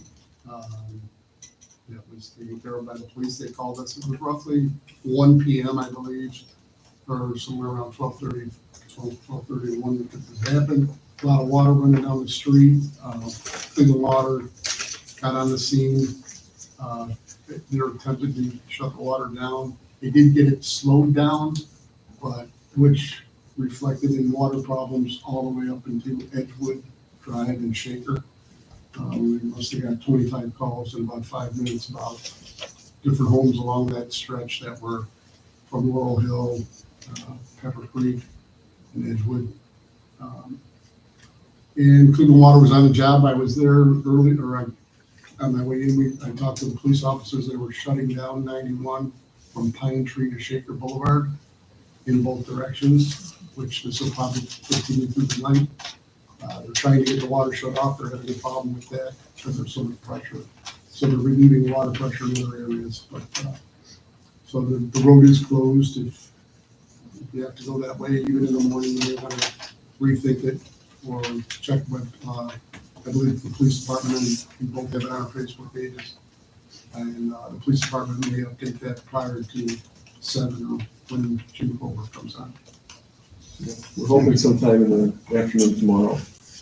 That was taken care of by the police. They called us. It was roughly 1 p.m., I believe, or somewhere around 12:31 that this happened. A lot of water running down the street. Clean the water, got on the scene. They were attempting to shut the water down. They did get it slowed down, but which reflected in water problems all the way up into Edgewood Drive and Shaker. We must have got 25 calls in about 5 minutes about different homes along that stretch that were from Laurel Hill, Pepper Creek, and Edgewood. And Clean Water was on the job. I was there early, on my way in. I talked to the police officers. They were shutting down 91 from Pine Tree to Shaker Boulevard in both directions, which this will probably continue through the night. They're trying to get the water shut off. They're having a problem with that because there's so much pressure. so they're relieving water pressure in other areas, but, so the road is closed. If you have to go that way, even in the morning, you may want to rethink it or check with, I believe the police department, and we both have it on our Facebook pages. And the police department may update that prior to 7 or when June Clover comes on. We're hoping sometime in the afternoon tomorrow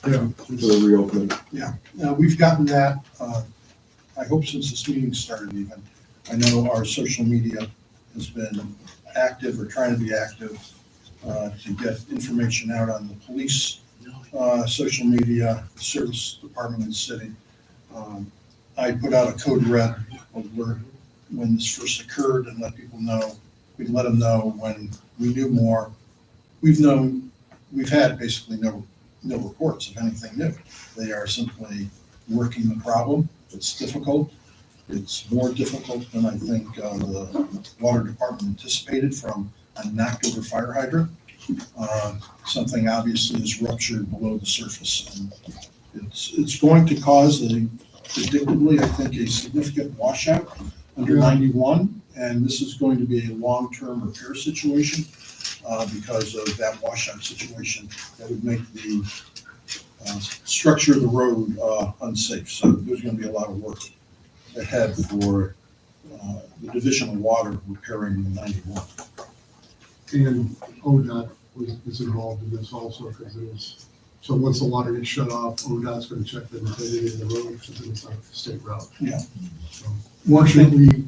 Yeah. for the reopening. Yeah, we've gotten that, I hope since this meeting started even. I know our social media has been active or trying to be active to get information out on the police, social media, service department and city. I put out a code red alert when this first occurred and let people know, we let them know when we knew more. We've had basically no reports of anything new. They are simply working the problem. It's difficult. It's more difficult than I think the water department anticipated from a knocked over fire hydrant. Something obviously is ruptured below the surface, and it's going to cause predictably, I think, a significant washout under 91, and this is going to be a long-term repair situation because of that washout situation that would make the structure of the road unsafe. So there's going to be a lot of work ahead for the Division of Water repairing the 91. And ODOT is involved in this also, because it was, so once the water gets shut off, ODOT's gonna check the integrity of the road, because it's on the state route. Yeah. So, fortunately,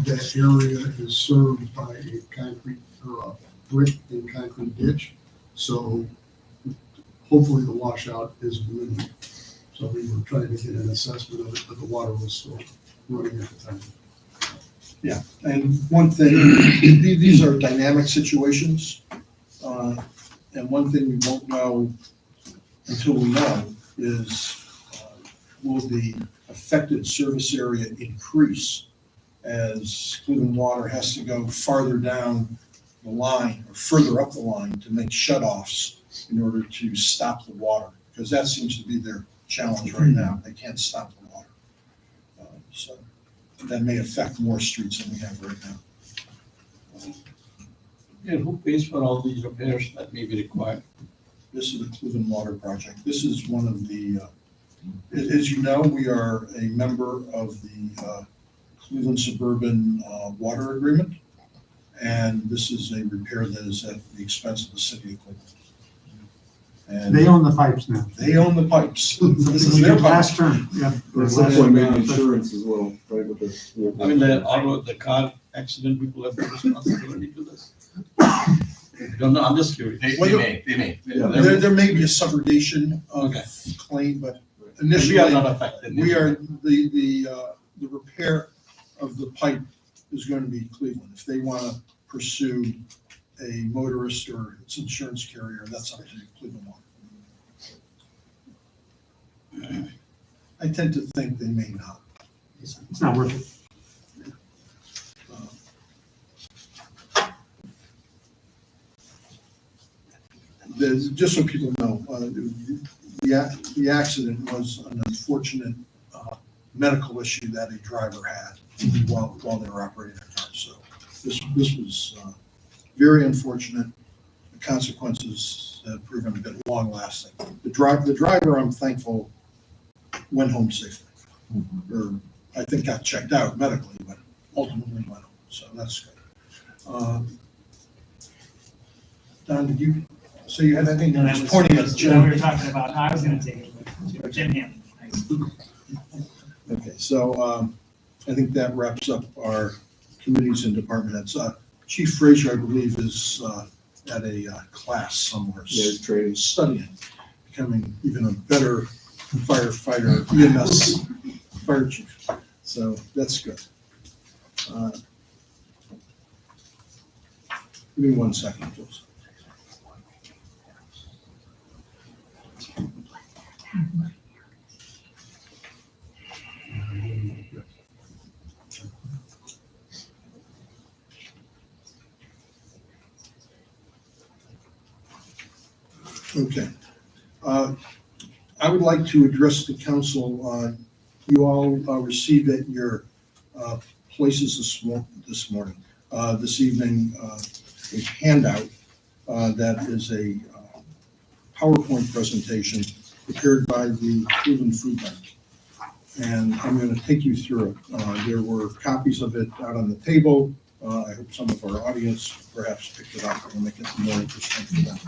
that area is served by a concrete, or a brick and concrete ditch, so hopefully the washout is minimal. So we were trying to get an assessment of it, but the water was still running at the time. Yeah, and one thing, these are dynamic situations, and one thing we won't know until we know is, will the affected service area increase as Cleveland Water has to go farther down the line or further up the line to make shutoffs in order to stop the water, because that seems to be their challenge right now. They can't stop the water. So that may affect more streets than we have right now. And who pays for all these repairs that may be required? This is the Cleveland Water Project. This is one of the, as you know, we are a member of the Cleveland Suburban Water Agreement. And this is a repair that is at the expense of the city of Cleveland. And They own the pipes now. they own the pipes. This is We their did last pipes. term, yeah. At some point, maybe insurance as well, right, with this. I mean, the car accident, people have no responsibility to this. Don't know, I'm just curious. They may. Yeah. There may be a subrogation of Okay. claim, but We initially, are not affected. we are, the repair of the pipe is going to be Cleveland. If they want to pursue a motorist or its insurance carrier, that's up to Cleveland Water. I tend to think they may not. It's not worth it. Just so people know, the accident was an unfortunate medical issue that a driver had while they were operating their car. So this was very unfortunate. The consequences have proven a bit long lasting. The driver, I'm thankful, went home safely. Or I think got checked out medically, but ultimately went home. So that's good. Don, did you say you had anything? No, I that was was pointing at what we Jim. were talking about. I was gonna take it, but Jim Hammond. Thanks. Okay, so I think that wraps up our committees and department heads. Chief Frazier, I believe, is at a class somewhere. Yeah, he's training. Studying, becoming even a better firefighter, EMS fire chief. So that's good. Give me 1 second, please. Okay. I would like to address the council You all received at your places this evening, a handout that is a PowerPoint presentation prepared by the Cleveland Food Bank. And I'm going to take you through it. There were copies of it out on the table. I hope some of our audience perhaps picked it up and make it more interesting for them.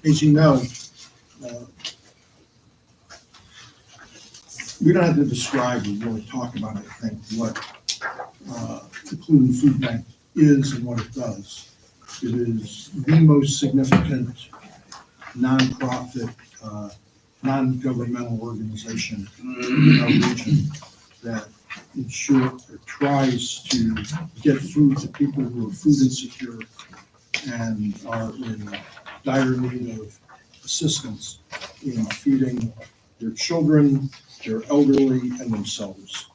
As you know, we don't have to describe or really talk about, I think, what the Cleveland Food Bank is and what it does. It is the most significant nonprofit, non-governmental organization in our region that tries to get food to people who are food insecure and are in dire need of assistance in feeding their children, their elderly, and themselves.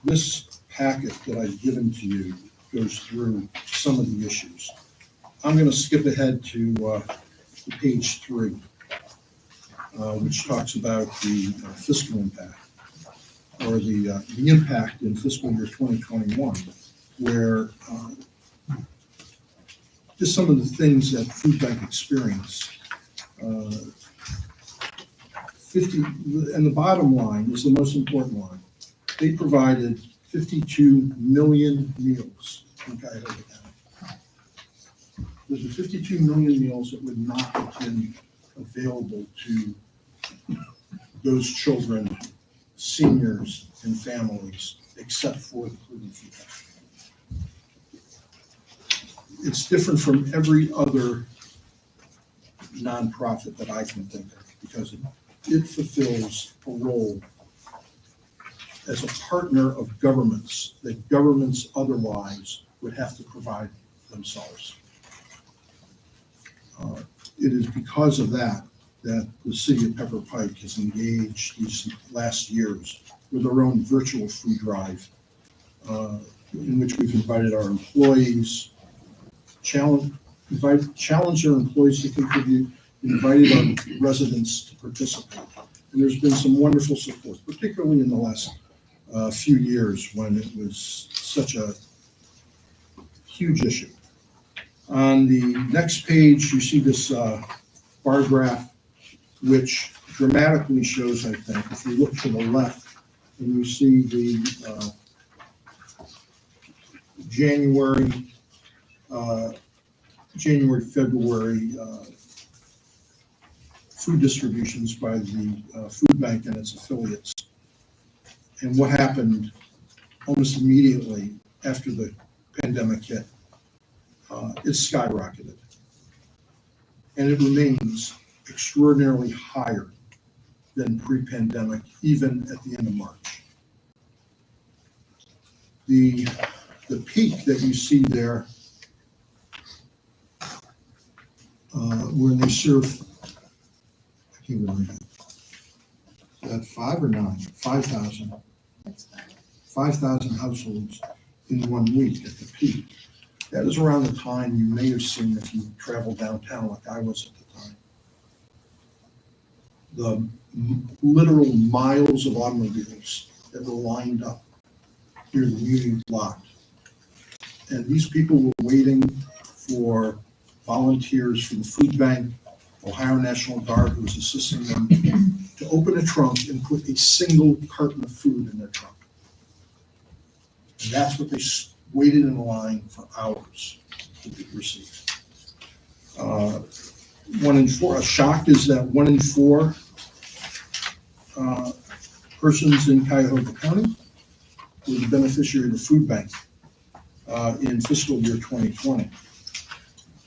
This packet that I've given to you goes through some of the issues. I'm going to skip ahead to page 3, which talks about the fiscal impact, or the impact in fiscal year 2021, where just some of the things that Food Bank experienced. 50, and the bottom line is the most important line. They provided 52 million meals in Cuyahoga County. There's a 52 million meals that would not have been available to those children, seniors, and families, except for the Cleveland Food Bank. It's different from every other nonprofit that I can think of, because it fulfills a role as a partner of governments that governments otherwise would have to provide themselves. It is because of that the city of Pepper Pike has engaged these last years with our own virtual food drive, in which we've invited our employees, challenge our employees to contribute, invited our residents to participate. And there's been some wonderful support, particularly in the last few years when it was such a huge issue. On the next page, you see this bar graph, which dramatically shows, I think, if you look to the left and you see the January, February food distributions by the food bank and its affiliates, and what happened almost immediately after the pandemic hit. It skyrocketed, and it remains extraordinarily higher than pre-pandemic, even at the end of March. The peak that you see there, where they serve, I can't remember, is that 5 or 9? 5,000. 5,000 households in 1 week at the peak. That is around the time you may have seen if you traveled downtown like I was at the time. The literal miles of automobiles that were lined up near the Union Block. And these people were waiting for volunteers from the food bank, Ohio National Guard, who was assisting them, to open a trunk and put a single carton of food in their trunk. And that's what they waited in line for hours to receive. 1 in 4, a shock is that 1 in 4 persons in Cuyahoga County were the beneficiary of the food bank in fiscal year 2020.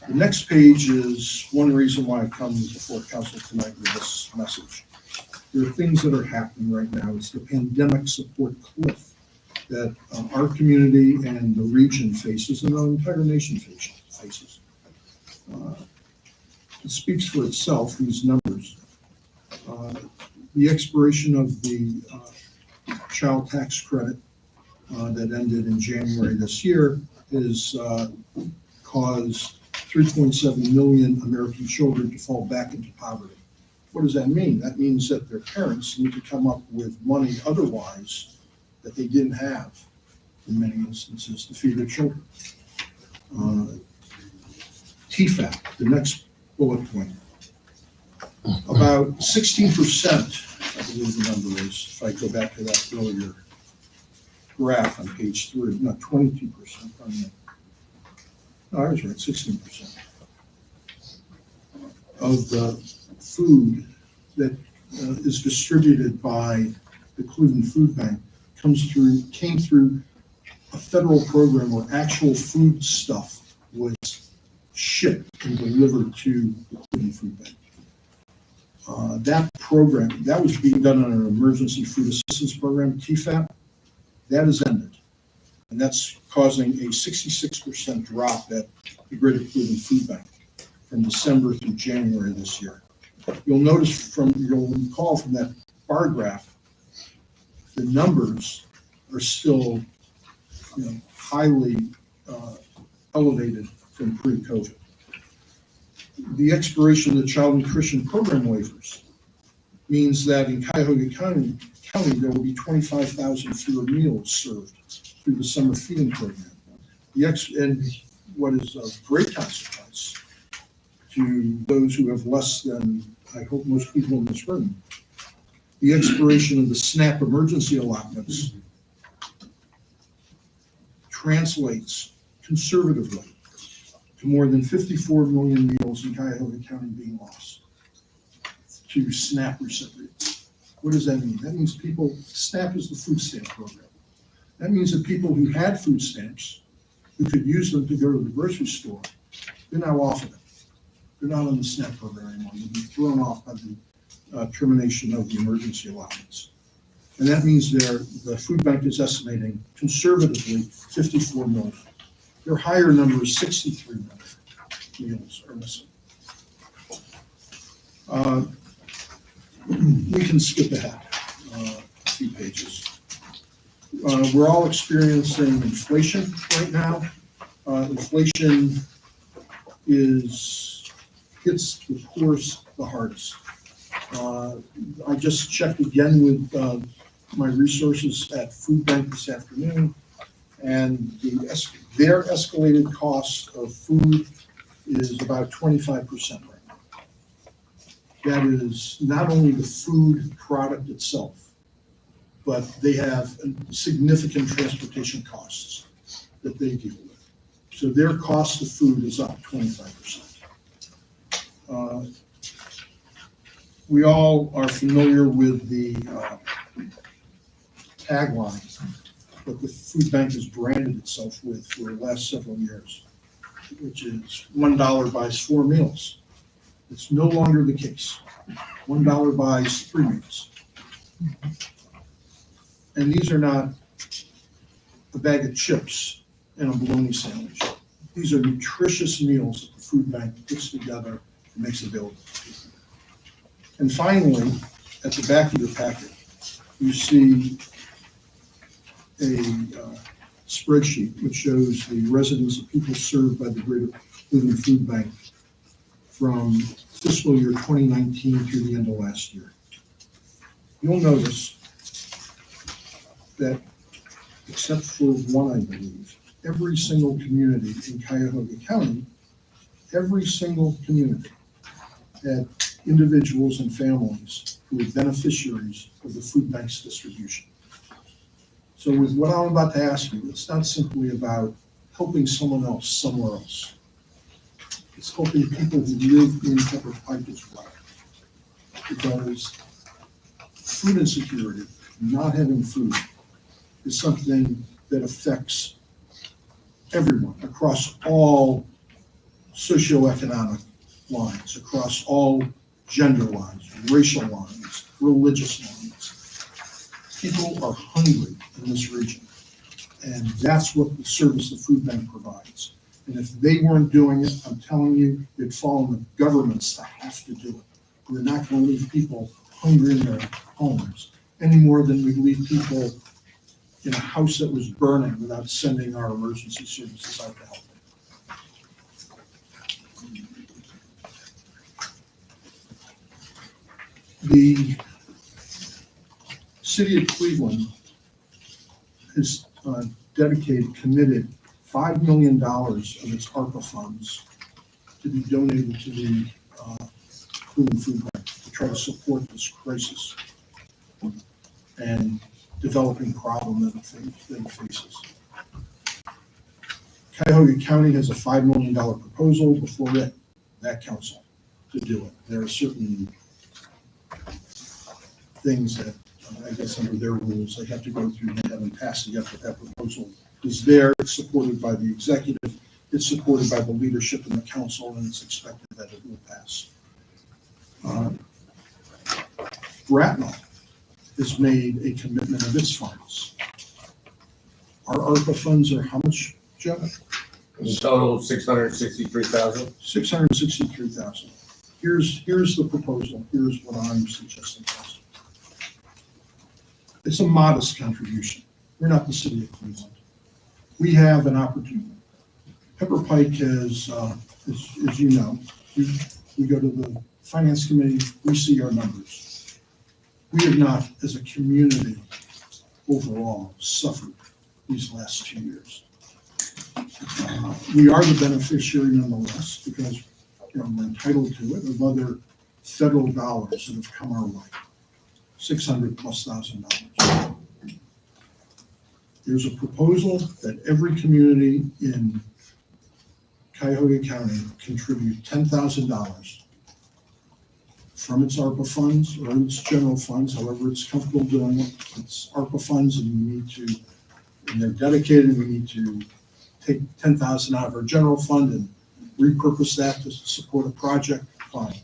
The next page is one reason why I've come before council tonight with this message. There are things that are happening right now. It's the pandemic support cliff that our community and the region faces, and our entire nation faces. It speaks for itself, these numbers. The expiration of the child tax credit that ended in January this year has caused 3.7 million American children to fall back into poverty. What does that mean? That means that their parents need to come up with money otherwise that they didn't have in many instances to feed their children. TFAP, the next bullet point. About 16%, I believe the number is, if I go back to that earlier graph on page 3, not 22%, pardon me. No, I was right, 16% of the food that is distributed by the Cleveland Food Bank came through a federal program where actual food stuff was shipped and delivered to the Cleveland Food Bank. That program, that was being done on an emergency food assistance program, TFAP, that has ended. And that's causing a 66% drop at the Greater Cleveland Food Bank from December through January this year. You'll recall from that bar graph, the numbers are still, highly elevated from pre-COVID. The expiration of the Child Nutrition Program waivers means that in Cuyahoga County, there will be 25,000 fewer meals served through the summer feeding program. And what is of great consequence to those who have less than, I hope, most people in this room, the expiration of the SNAP emergency allotments translates conservatively to more than 54 million meals in Cuyahoga County being lost to SNAP recipients. What does that mean? That means SNAP is the food stamp program. That means that people who had food stamps, who could use them to go to the grocery store, they're now off of it. They're not on the SNAP program anymore. They'll be thrown off by the termination of the emergency allotments. And that means the food bank is estimating conservatively 54 million. Their higher number is 63 million meals are missing. We can skip ahead a few pages. We're all experiencing inflation right now. Inflation hits the poorest the hardest. I just checked again with my resources at Food Bank this afternoon, and their escalated cost of food is about 25% right now. That is not only the food product itself, but they have significant transportation costs that they deal with. So their cost of food is up 25%. We all are familiar with the tagline that the food bank has branded itself with for the last several years, which is $1 buys 4 meals. It's no longer the case. $1 buys 3 meals. And these are not a bag of chips and a bologna sandwich. These are nutritious meals that the food bank puts together and makes available. And finally, at the back of your packet, you see a spreadsheet which shows the residents of people served by the Greater Cleveland Food Bank from fiscal year 2019 through the end of last year. You'll notice that, except for one, I believe, every single community in Cuyahoga County, every single community had individuals and families who were beneficiaries of the food bank's distribution. So with what I'm about to ask you, it's not simply about helping someone else somewhere else. It's helping people who live in Pike as well. Because food insecurity, not having food, is something that affects everyone across all socioeconomic lines, across all gender lines, racial lines, religious lines. People are hungry in this region, and that's what the service the food bank provides. And if they weren't doing it, I'm telling you, it'd fall on the governments to have to do it. We're not going to leave people hungry in their homes any more than we leave people in a house that was burning without sending our emergency services out to help them. The city of Cleveland has committed $5 million of its ARPA funds to be donated to the Cleveland Food Bank to try to support this crisis and developing problem that it faces. Cuyahoga County has a $5 million proposal before that council to do it. There are certain things that I guess under their rules, they have to go through, they haven't passed it yet, but that proposal is there. It's supported by the executive, it's supported by the leadership in the council, and it's expected that it will pass. Bratnell has made a commitment of its funds. Our ARPA funds are how much, Joe? In total, 663,000. 663,000. Here's the proposal. Here's what I'm suggesting. It's a modest contribution. We're not the city of Cleveland. We have an opportunity. Pepper Pike has, as you know, we go to the finance committee, we see our numbers. We have not, as a community overall, suffered these last 2 years. We are the beneficiary nonetheless because we're entitled to it of other federal dollars that have come our way. $600,000+. There's a proposal that every community in Cuyahoga County contribute $10,000 from its ARPA funds or its general funds, however it's comfortable doing it. It's ARPA funds, and we need to, and they're dedicated, we need to take $10,000 out of our general fund and repurpose that to support a project. Fine.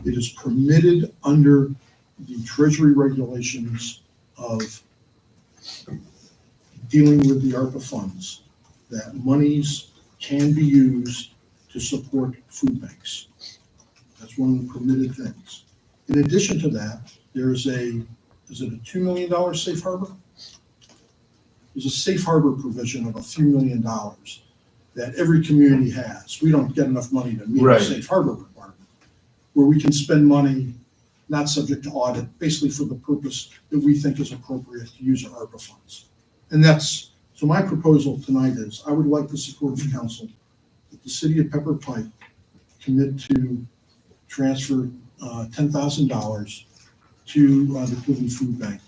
It is permitted under the Treasury regulations of dealing with the ARPA funds that monies can be used to support food banks. That's one of the permitted things. In addition to that, there's is it a $2 million safe harbor? There's a safe harbor provision of a few $1 million that every community has. We don't get enough money to meet Right. the safe harbor requirement, where we can spend money not subject to audit, basically for the purpose that we think is appropriate to use our ARPA funds. And so my proposal tonight is, I would like the support of the council that the city of Pepper Pike commit to transfer $10,000 to the Cleveland Food Bank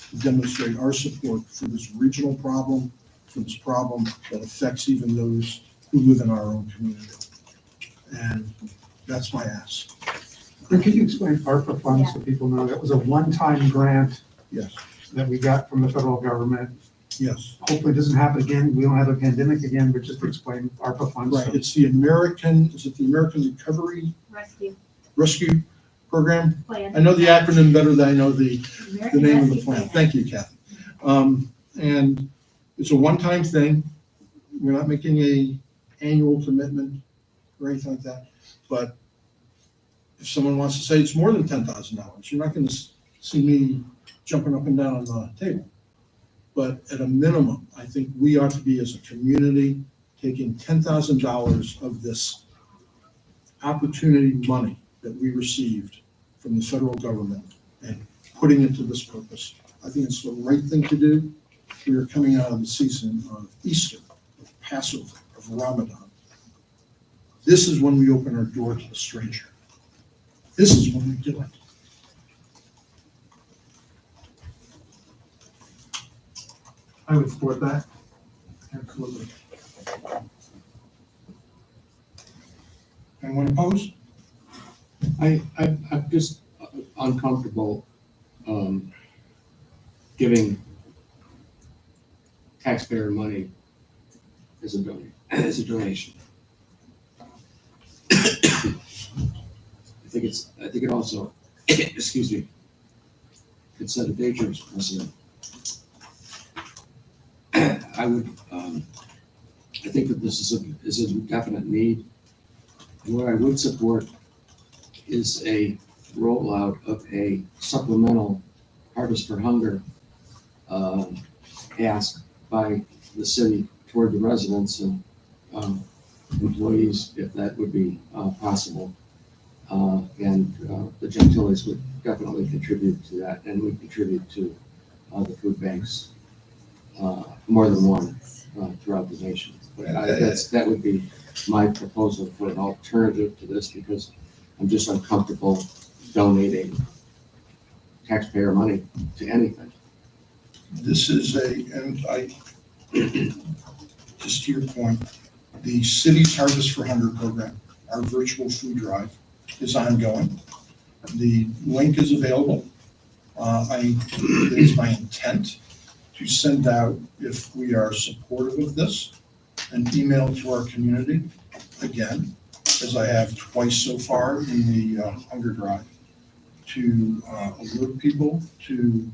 to demonstrate our support for this regional problem, for this problem that affects even those who live in our own community. And that's my ask. And can you explain ARPA funds so people know? That was a one-time grant Yes, that we got from the federal government. yes. Hopefully it doesn't happen again. We don't have a pandemic again, but just explain ARPA funds. Right, it's the American Recovery Rescue Program? plan. I know the acronym better than I know the American name of the Rescue plan. Thank you, Kathy. And it's a one-time thing. We're not making a annual commitment or anything like that. But if someone wants to say it's more than $10,000, you're not going to see me jumping up and down on the table. But at a minimum, I think we ought to be, as a community, taking $10,000 of this opportunity money that we received from the federal government and putting it to this purpose. I think it's the right thing to do. We are coming out of the season of Easter, of Passover, of Ramadan. This is when we open our door to the stranger. This is when we do it. I would support that. Absolutely. Anyone opposed? I'm just uncomfortable giving taxpayer money as a donation. I think it also, excuse me, could set a dangerous precedent. I think that this is a definite need. And what I would support is a rollout of a supplemental Harvest for Hunger ask by the city toward the residents and employees, if that would be possible. The Gentiles would definitely contribute to that, and we contribute to the food banks, more than one throughout the nation. But that would be my proposal for an alternative to this, because I'm just uncomfortable donating taxpayer money to anything. This is just to your point, the city's Harvest for Hunger program, our virtual food drive, is ongoing. The link is available. It is my intent to send out, if we are supportive of this, an email to our community, again, as I have twice so far in the hunger drive, to alert people to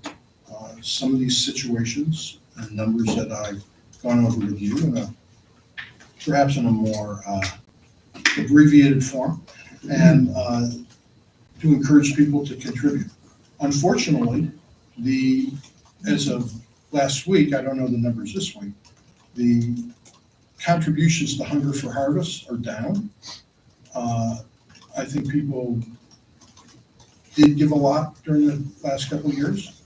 some of these situations and numbers that I've gone over with you, perhaps in a more abbreviated form, and to encourage people to contribute. Unfortunately, as of last week, I don't know the numbers this week, the contributions to Hunger for Harvest are down. I think people did give a lot during the last couple of years.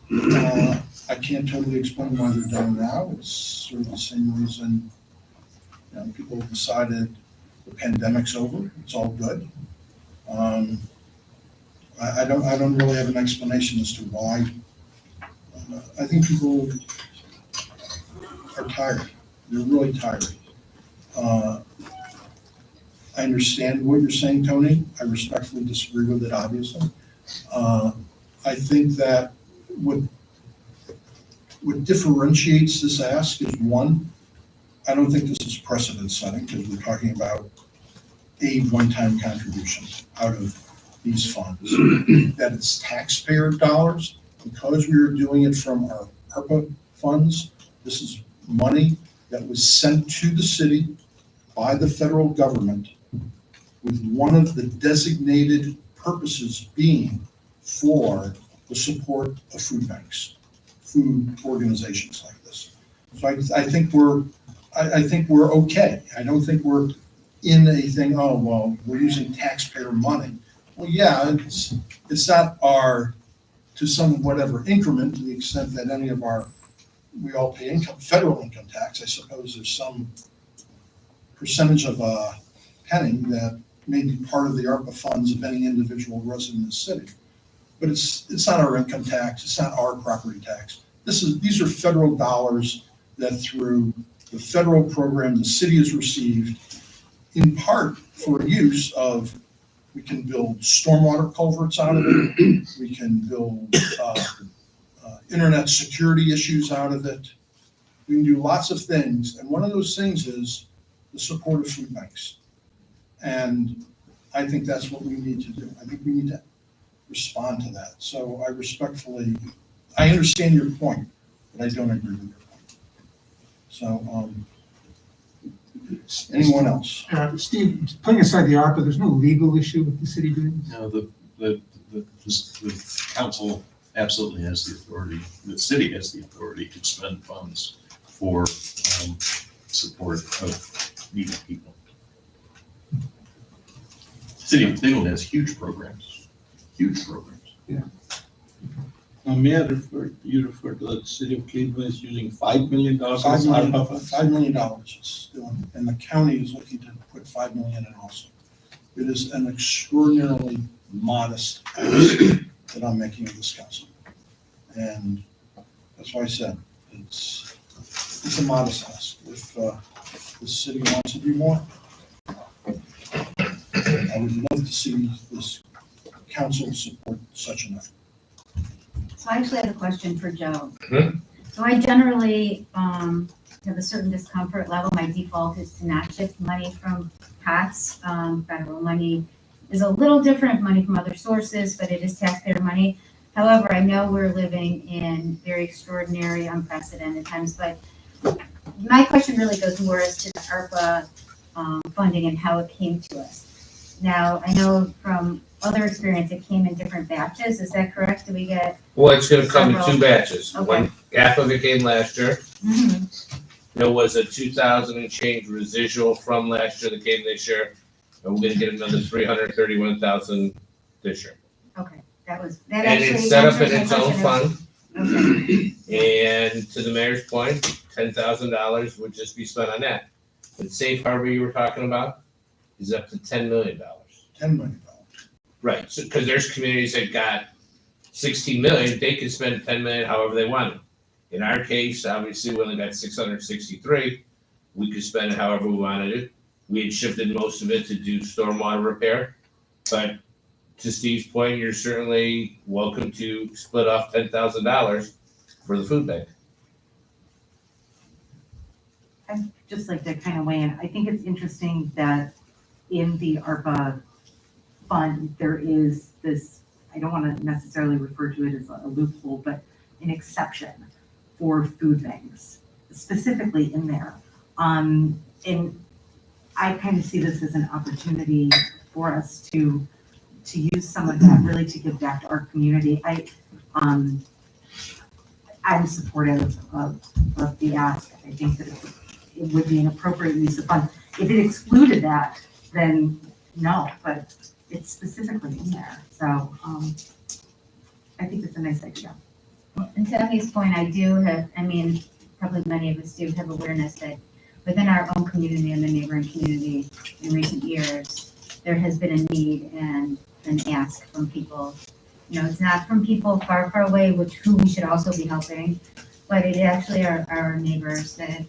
I can't totally explain why they're down now. It's sort of the same reason, people have decided the pandemic's over, it's all good. I don't really have an explanation as to why. I think people are tired. They're really tired. I understand what you're saying, Tony. I respectfully disagree with it, obviously. I think that what differentiates this ask is, one, I don't think this is precedent setting, because we're talking about a one-time contribution out of these funds. That it's taxpayer dollars, because we are doing it from our ARPA funds. This is money that was sent to the city by the federal government, with one of the designated purposes being for the support of food banks, food organizations like this. So I think we're okay. I don't think we're in a thing, oh, well, we're using taxpayer money. Well, yeah, it's not our, to some whatever increment, to the extent that any of we all pay federal income tax. I suppose there's some percentage of a penny that may be part of the ARPA funds of any individual resident in the city. But it's not our income tax, it's not our property tax. These are federal dollars that, through the federal program the city has received, in part for use of, we can build stormwater culverts out of it, we can build internet security issues out of it. We can do lots of things, and one of those things is the support of food banks. And I think that's what we need to do. I think we need to respond to that. So I understand your point, but I don't agree with your point. So, anyone else? Steve, putting aside the ARPA, there's no legal issue with the city doing this? No, the council absolutely has the authority, the city has the authority to spend funds for support of needy people. City of Cleveland has huge programs. Yeah. May I you refer to the city of Cleveland is using $5 million? $5 million it's doing, and the county is looking to put $5 million in also. It is an extraordinarily modest ask that I'm making of this council. And that's why I said, it's a modest ask. If the city wants to do more, I would love to see this council support such an effort. So I actually have a question for Joe. Mhm. So I generally have a certain discomfort level. My default is to not shift money from PATS. Federal money is a little different, money from other sources, but it is taxpayer money. However, I know we're living in very extraordinary, unprecedented times, but my question really goes more as to the ARPA funding and how it came to us. Now, I know from other experience, it came in different batches. Is that correct? Do we get? Well, it's gonna come in two Several. batches. Okay. One, half of it came last year. Mhm. There was a 2,000 and change residual from last year that came this year. and we're gonna get another 331,000 this year. Okay, that And actually it's set up in answers my its own question. fund, Okay. and to the mayor's point, $10,000 would just be spent on that. And safe harbor you were talking about is up to $10 million. $10 million. Right, so, cause there's communities that got 16 million, they could spend 10 million however they wanted. In our case, obviously, we only got 663, we could spend it however we wanted it. We had shifted most of it to do stormwater repair, but to Steve's point, you're certainly welcome to split off $10,000 for the food bank. I'd just like to kind of weigh in. I think it's interesting that in the ARPA fund, there is this, I don't want to necessarily refer to it as a loophole, but an exception for food banks, specifically in there. And I kind of see this as an opportunity for us to use some of that really to give back to our community. I'm supportive of the ask. I think that it would be an appropriate use of funds. If it excluded that, then no, but it's specifically in there. So I think it's a nice idea. And to Emmy's point, probably many of us do have awareness that within our own community and the neighboring community in recent years, there has been a need and an ask from people. You know, it's not from people far, far away, who we should also be helping, but it actually are our neighbors that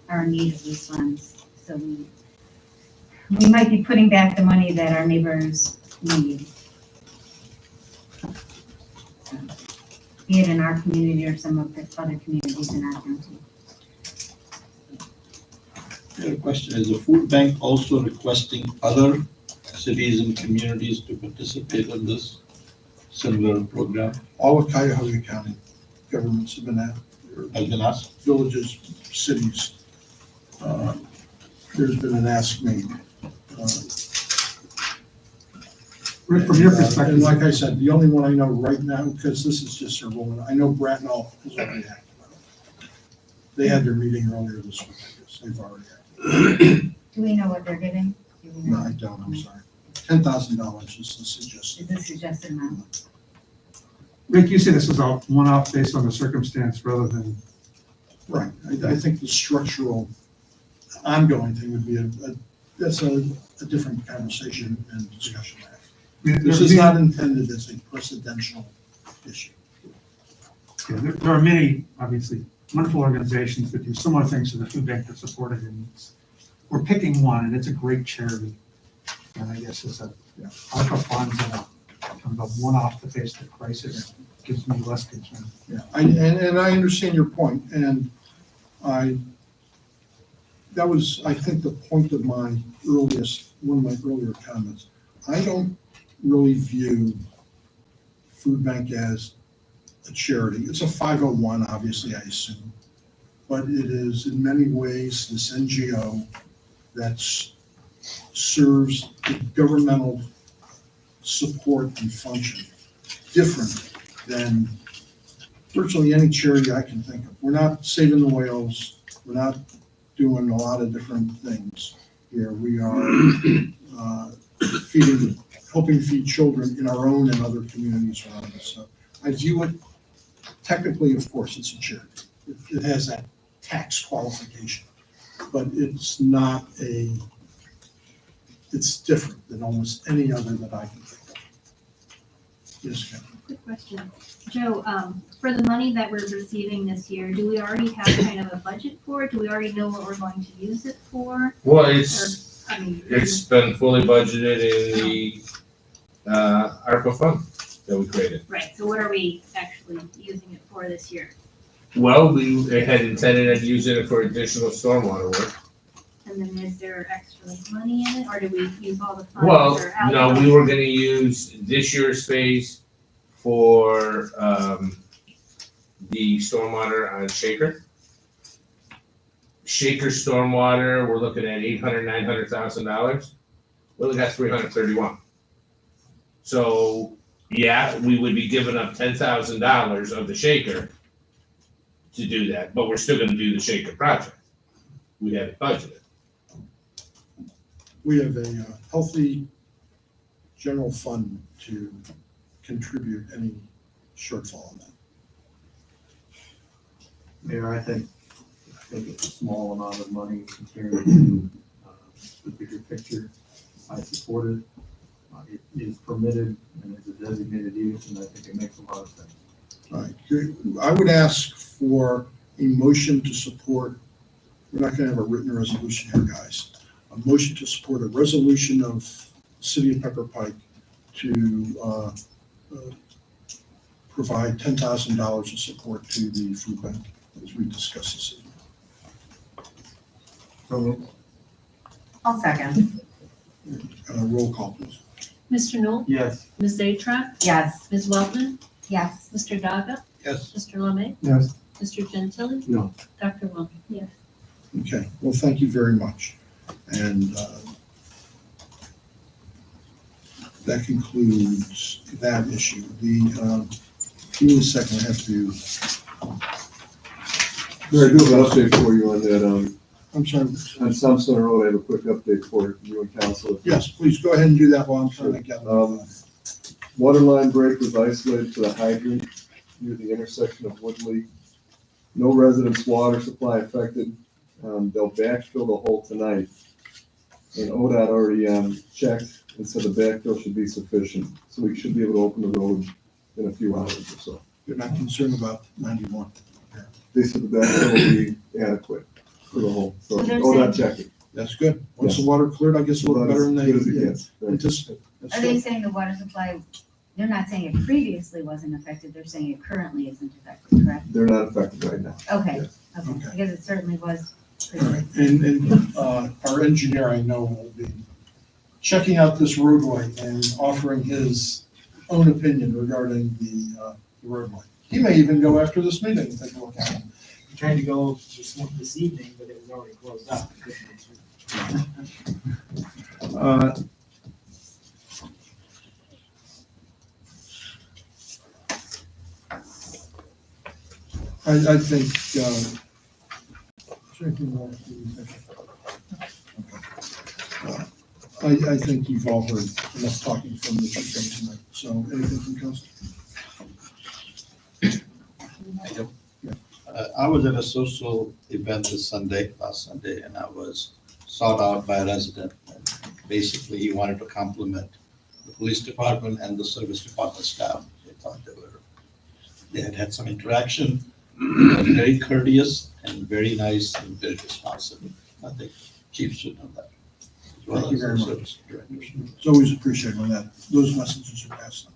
are in need of these funds. So we might be putting back the money that our neighbors need. Be it in our community or some of the other communities in our county. The question is, the food bank also requesting other cities and communities to participate in this similar program? All of Cuyahoga County governments have been asked. Villages, cities. There's been an ask made. Rick, from your And perspective, like I said, the only one I know right now, because this is just a rolling, I know Bratnall has already acted on it. They had their meeting earlier this week, I guess. They've already acted. Do we know what they're giving? Do we No, know? I don't, I'm sorry. $10,000 is the suggestion. Is the suggested amount? Rick, you see this as a one-off based on the circumstance rather than, Right, I think the structural ongoing thing would be that's a different conversation and discussion. This is not intended as a precedential issue. yeah, there are many, obviously, wonderful organizations that do similar things to the food bank that support it. And we're picking one, and it's a great charity. And I guess it's ARPA funds and kind of a one-off to face the crisis gives me less concern. Yeah, and I understand your point, and that was, I think, the point of one of my earlier comments. I don't really view food bank as a charity. It's a 501, obviously, I assume, but it is in many ways this NGO that serves the governmental support and function different than virtually any charity I can think of. We're not saving the whales. We're not doing a lot of different things here. We are helping feed children in our own and other communities around us. So I view it, technically, of course, it's a charity. It has that tax qualification, but it's not it's different than almost any other that I can think of. Yes, Kevin. Quick question. Joe, for the money that we're receiving this year, do we already have kind of a budget for it? Do we already know what we're going to use it for? Well, It's been fully budgeted in the ARPA fund that we created. right, so what are we actually using it for this year? Well, we had intended on using it for additional stormwater work. And then is there extra money in it, or do we use all the funds? Well, or how no, do we were gonna use this year's phase for, the stormwater on Shaker. Shaker stormwater, we're looking at $900,000. We only got 331. So, yeah, we would be giving up $10,000 of the Shaker to do that, but we're still gonna do the Shaker project. We had it budgeted. we have a healthy general fund to contribute any shortfall on that. Mayor, I think it's a small amount of money compared to the bigger picture. I support it. It is permitted and it's a designated use, and I think it makes a lot of sense. All right, good. I would ask for a motion to support, we're not gonna have a written resolution here, guys. A motion to support a resolution of City of Pepper Pike to provide $10,000 of support to the food bank as we discuss this evening. So, I'll second. Roll call, please. Mr. Knoll? yes. Ms. Zatra? Yes. Ms. Weltman? Yes. Mr. Daga? Yes. Mr. Lemay? Yes. Mr. Gentili? No. Dr. Wellman? Yes. Okay, well, thank you very much. And that concludes that issue. Give me a second, I have to, Mayor, I do have an update for you on that. I'm sorry. On Thompson Road, I have a quick update for you and council. Yes, please go ahead and do that while I'm trying to get. Water line break was isolated to the hydrant near the intersection of Woodley. No residents' water supply affected. They'll backfill the hole tonight. And ODOT already checked and said the backfill should be sufficient. So we should be able to open the road in a few hours or so. You're not concerned about 91? They said the backfill will be adequate for the hole. So So they're ODOT saying- checked it. That's good. Once the Yes. water cleared, I guess a little better than they Good as it gets. anticipated. That's Are they good. saying the water supply, they're not saying it previously wasn't affected, they're saying it currently isn't affected, correct? They're not affected right now. Okay, Yes. okay, Okay. because it certainly was All right, previously. and our engineer, I know, will be checking out this roadway and offering his own opinion regarding the roadway. He may even go after this meeting and take a look at it. I tried to go this evening, but it was already closed up. I think, is there anything more you think? Okay. I think you've all heard enough talking from Mr. Shea tonight, so anything from council? I was at a social event last Sunday, and I was sought out by a resident. And basically, he wanted to compliment the police department and the service department staff. They thought they had had some interaction. They were very courteous and very nice and very responsive. I think chief should know that. As well Thank you as very the much. service directors. It's always appreciated when those messages are passed on.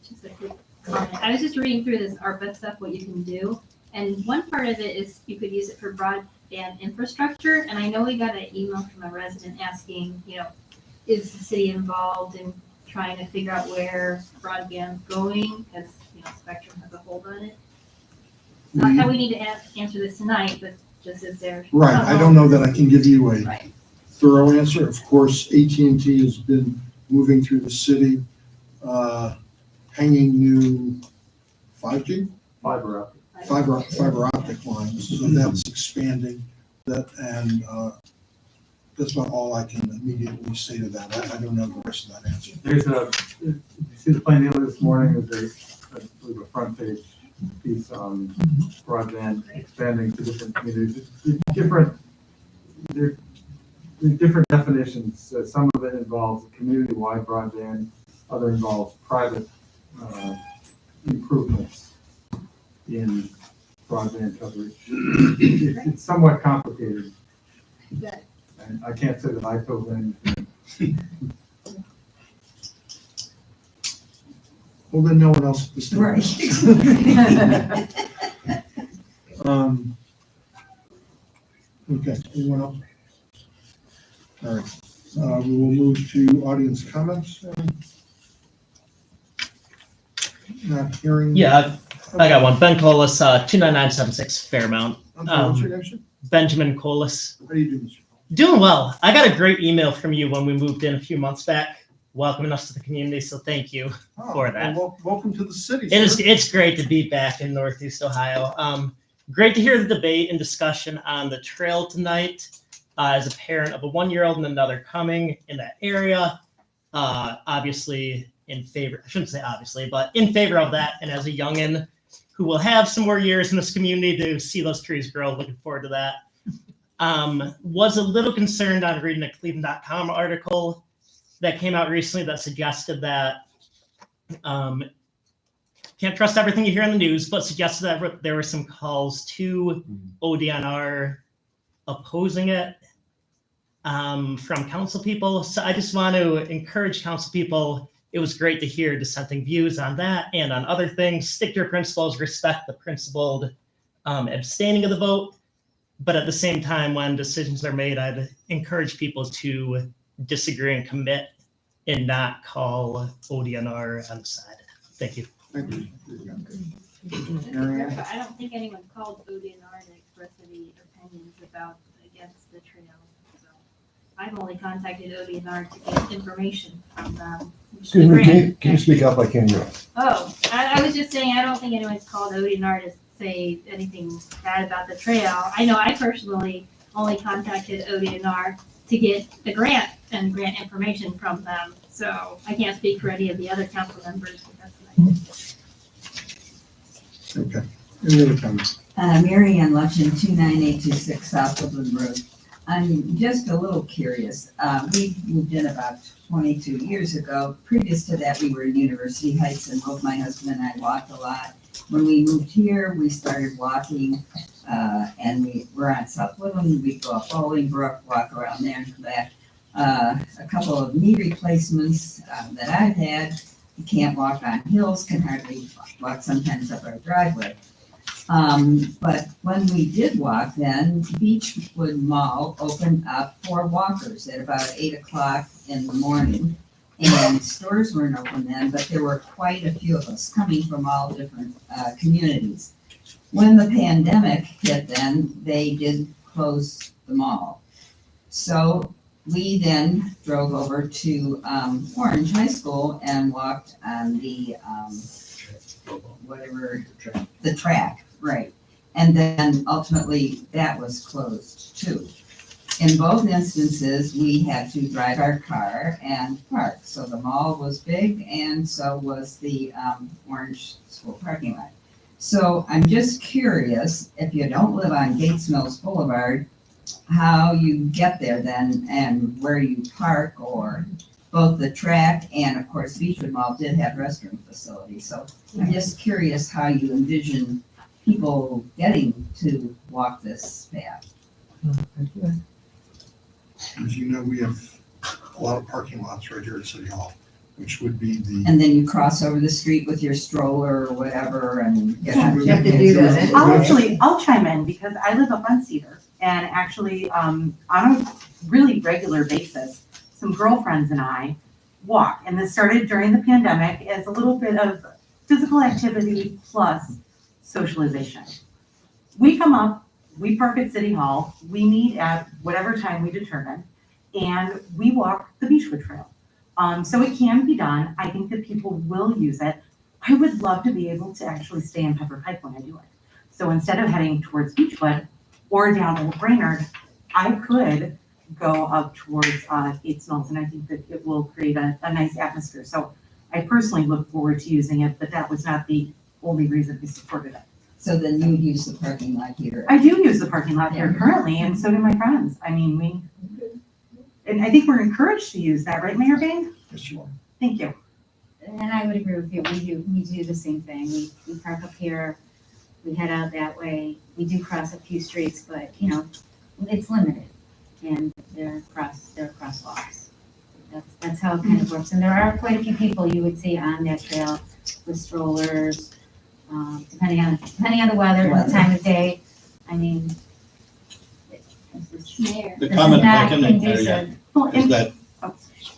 Just a quick comment. I was just reading through this ARPA stuff, what you can do. And one part of it is you could use it for broadband infrastructure. And I know we got an email from a resident asking, is the city involved in trying to figure out where broadband's going? Because, Spectrum has a hold on it. Not that we need to answer this tonight, but just as there. Right, I don't know that I can give you a Right. thorough answer. Of course, AT&T has been moving through the city, hanging new 5G? Fiber optic. Fiber optic lines, so that's expanding. And that's about all I can immediately say to that. I don't know the rest of that answer. There's you see the Plain Dealer this morning, there's a front page piece on broadband expanding to different communities. They're different definitions. Some of it involves community-wide broadband, other involves private improvements in broadband coverage. It's somewhat complicated. Good. And I can't say that I told anything. Well, then no one else at this table. Okay, anyone else? All right, we will move to audience comments. Not hearing. Yeah, I got one. Ben Colas, 29976 Fairmount. Okay, what's your name, sir? Benjamin Colas. How do you do, Mr. Doing well. I got a great email from you when we moved in a few months back, welcoming us to the community. So thank you for that. Well, welcome to the city. It's great to be back in Northeast Ohio. Great to hear the debate and discussion on the trail tonight. as a parent of a 1-year-old and another coming in that area, obviously in favor, I shouldn't say obviously, but in favor of that. And as a youngin' who will have some more years in this community to see those trees grow, looking forward to that. Was a little concerned on reading a Cleveland.com article that came out recently that suggested that, can't trust everything you hear in the news, but suggested that there were some calls to ODNR opposing it from council people. So I just want to encourage council people. It was great to hear dissenting views on that and on other things. Stick to your principles, respect the principled abstaining of the vote. But at the same time, when decisions are made, I'd encourage people to disagree and commit and not call ODNR on the side. Thank you. Thank you. I don't think anyone called ODNR to express any opinions against the trail. So I've only contacted ODNR to get information from them. Excuse me, can you speak up? I can't hear. Oh, I was just saying, I don't think anyone's called ODNR to say anything bad about the trail. I know I personally only contacted ODNR to get the grant and grant information from them. So I can't speak for any of the other council members, but that's what I did. Okay. Any other comments? Mary Ann Luction, 29826 South Woodland Road. I'm just a little curious. We moved in about 22 years ago. Previous to that, we were in University Heights, and both my husband and I walked a lot. When we moved here, we started walking, and we were on South Woodland. We'd go up Bolingbrook, walk around there and come back. A couple of knee replacements that I've had. You can't walk on hills, can hardly walk sometimes up our driveway. But when we did walk then, Beechwood Mall opened up for walkers at about 8 o'clock in the morning. And stores weren't open then, but there were quite a few of us coming from all different communities. When the pandemic hit then, they did close the mall. So we then drove over to Orange High School and walked on the the track, right. And then ultimately that was closed too. In both instances, we had to drive our car and park. So the mall was big and so was the Orange School parking lot. So I'm just curious, if you don't live on Gates Mills Boulevard, how you get there then and where you park, or both the track and of course Beechwood Mall did have restroom facilities. So I'm just curious how you envision people getting to walk this path. As you know, we have a lot of parking lots right here at City Hall, which would be the. And then you cross over the street with your stroller or whatever and get out. You have to do that. I'll chime in because I live up on Cedar, and actually, on a really regular basis, some girlfriends and I walk, and this started during the pandemic as a little bit of physical activity plus socialization. We come up, we park at City Hall, we meet at whatever time we determine, and we walk the Beechwood Trail. So it can be done. I think that people will use it. I would love to be able to actually stay in Pepper Pike when I do it. So instead of heading towards Beechwood or down Old Brainerd, I could go up towards Gates Mills, and I think that it will create a nice atmosphere. So I personally look forward to using it, but that was not the only reason we supported it. So then you would use the parking lot here? I do use the parking lot here currently, and so do my friends. I mean, and I think we're encouraged to use that, right, Mayor Bain? Yes, you are. Thank you. And I would agree with you. We do the same thing. We park up here, we head out that way. We do cross a few streets, but it's limited. And they're crosswalks. That's how it kind of works. And there are quite a few people you would see on that trail with strollers, depending on the weather and the time of day. I mean, The comment I can make, conducive. is that,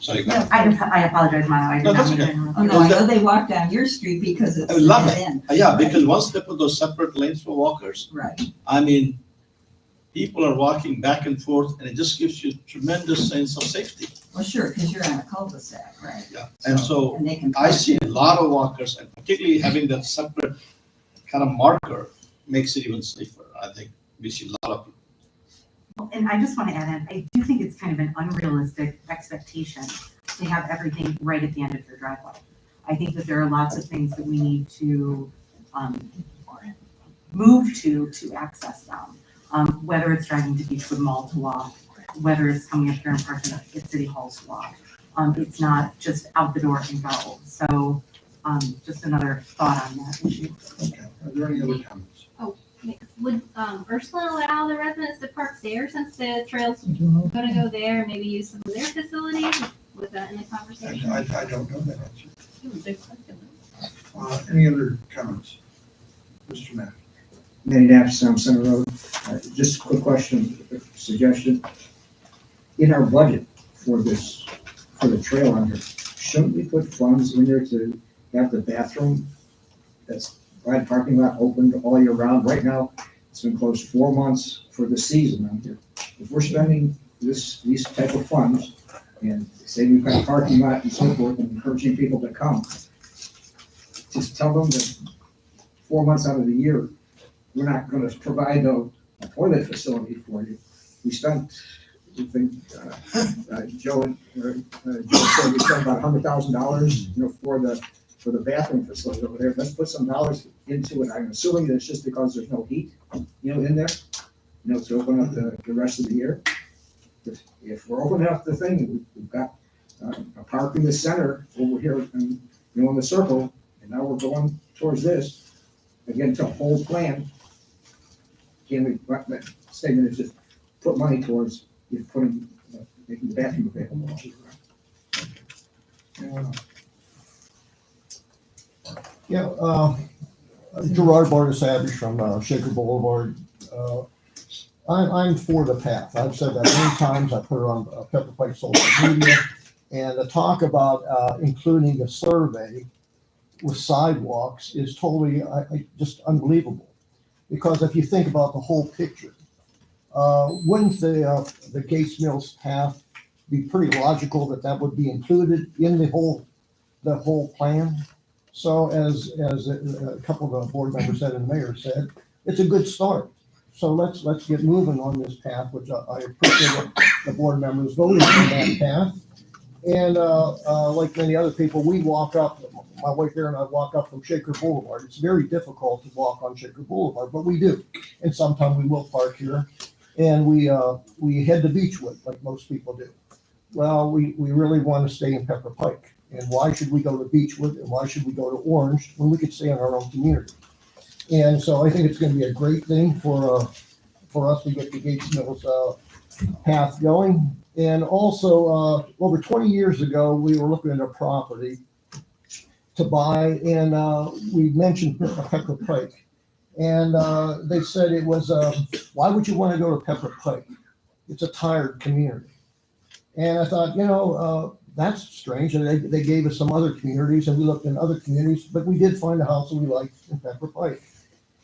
sorry, go ahead. I apologize, Mano. I did No, not that's mean to okay. interrupt. Oh, no, I know they walk down your street because it's. I love dead it. end. Yeah, because once they put those separate lanes for walkers, Right. I mean, people are walking back and forth, and it just gives you tremendous sense of safety. Well, sure, because you're on a cul-de-sac, right? Yeah, and so And they can. I see a lot of walkers, and particularly having that separate kind of marker makes it even safer. I think we see a lot of And I just want to add in, I do think it's kind of an unrealistic expectation to have everything right at the end of your driveway. I think that there are lots of things that we need to move to access them. Whether it's driving to Beechwood Mall to walk, whether it's coming up here and parking at City Hall to walk. It's not just out the door and go. So just another thought on that issue. Okay, are there any other comments? Would Ursula allow the residents to park there since the trail's gonna go there, maybe use some of their facilities? Was that in the conversation? I don't know that answer. Any other comments? Mr. Matt? Manny Knapp, Center Road. Just a quick question, suggestion. In our budget for this, for the trail under, shouldn't we put funds in there to have the bathroom that's by the parking lot opened all year round? Right now, it's been closed 4 months for the season out here. If we're spending these type of funds and say we've got a parking lot and so forth and encouraging people to come, just tell them that 4 months out of the year, we're not gonna provide a toilet facility for you. We spent, I think, Joe said we spent about $100,000, for the bathroom facility over there. Let's put some dollars into it. I'm assuming that it's just because there's no heat, in there, to open up the rest of the year. If we're opening up the thing, we've got a park in the center over here, and in the circle, and now we're going towards this. Again, to whole plan. Can we, that statement is just put money towards making the bathroom available. Anyone else? Yeah, Gerard Bartasavage from Shaker Boulevard. I'm for the path. I've said that many times. I put it on Pepper Pike social media. And the talk about including a survey with sidewalks is totally just unbelievable. Because if you think about the whole picture, wouldn't the Gates Mills path be pretty logical that would be included in the whole plan? So as a couple of the board members said and the mayor said, it's a good start. So let's get moving on this path, which I appreciate the board members voting on that path. And like many other people, we walk up, my wife there and I walk up from Shaker Boulevard. It's very difficult to walk on Shaker Boulevard, but we do. And sometimes we will park here and we head to Beechwood like most people do. Well, we really want to stay in Pepper Pike. And why should we go to Beechwood and why should we go to Orange when we could stay in our own community? And so I think it's going to be a great thing for us to get the Gates Mills path going. And also, over 20 years ago, we were looking at a property to buy, and we mentioned Pepper Pike. And they said it was, why would you want to go to Pepper Pike? It's a tired community. And I thought, that's strange. And they gave us some other communities, and we looked in other communities, but we did find a house that we liked in Pepper Pike.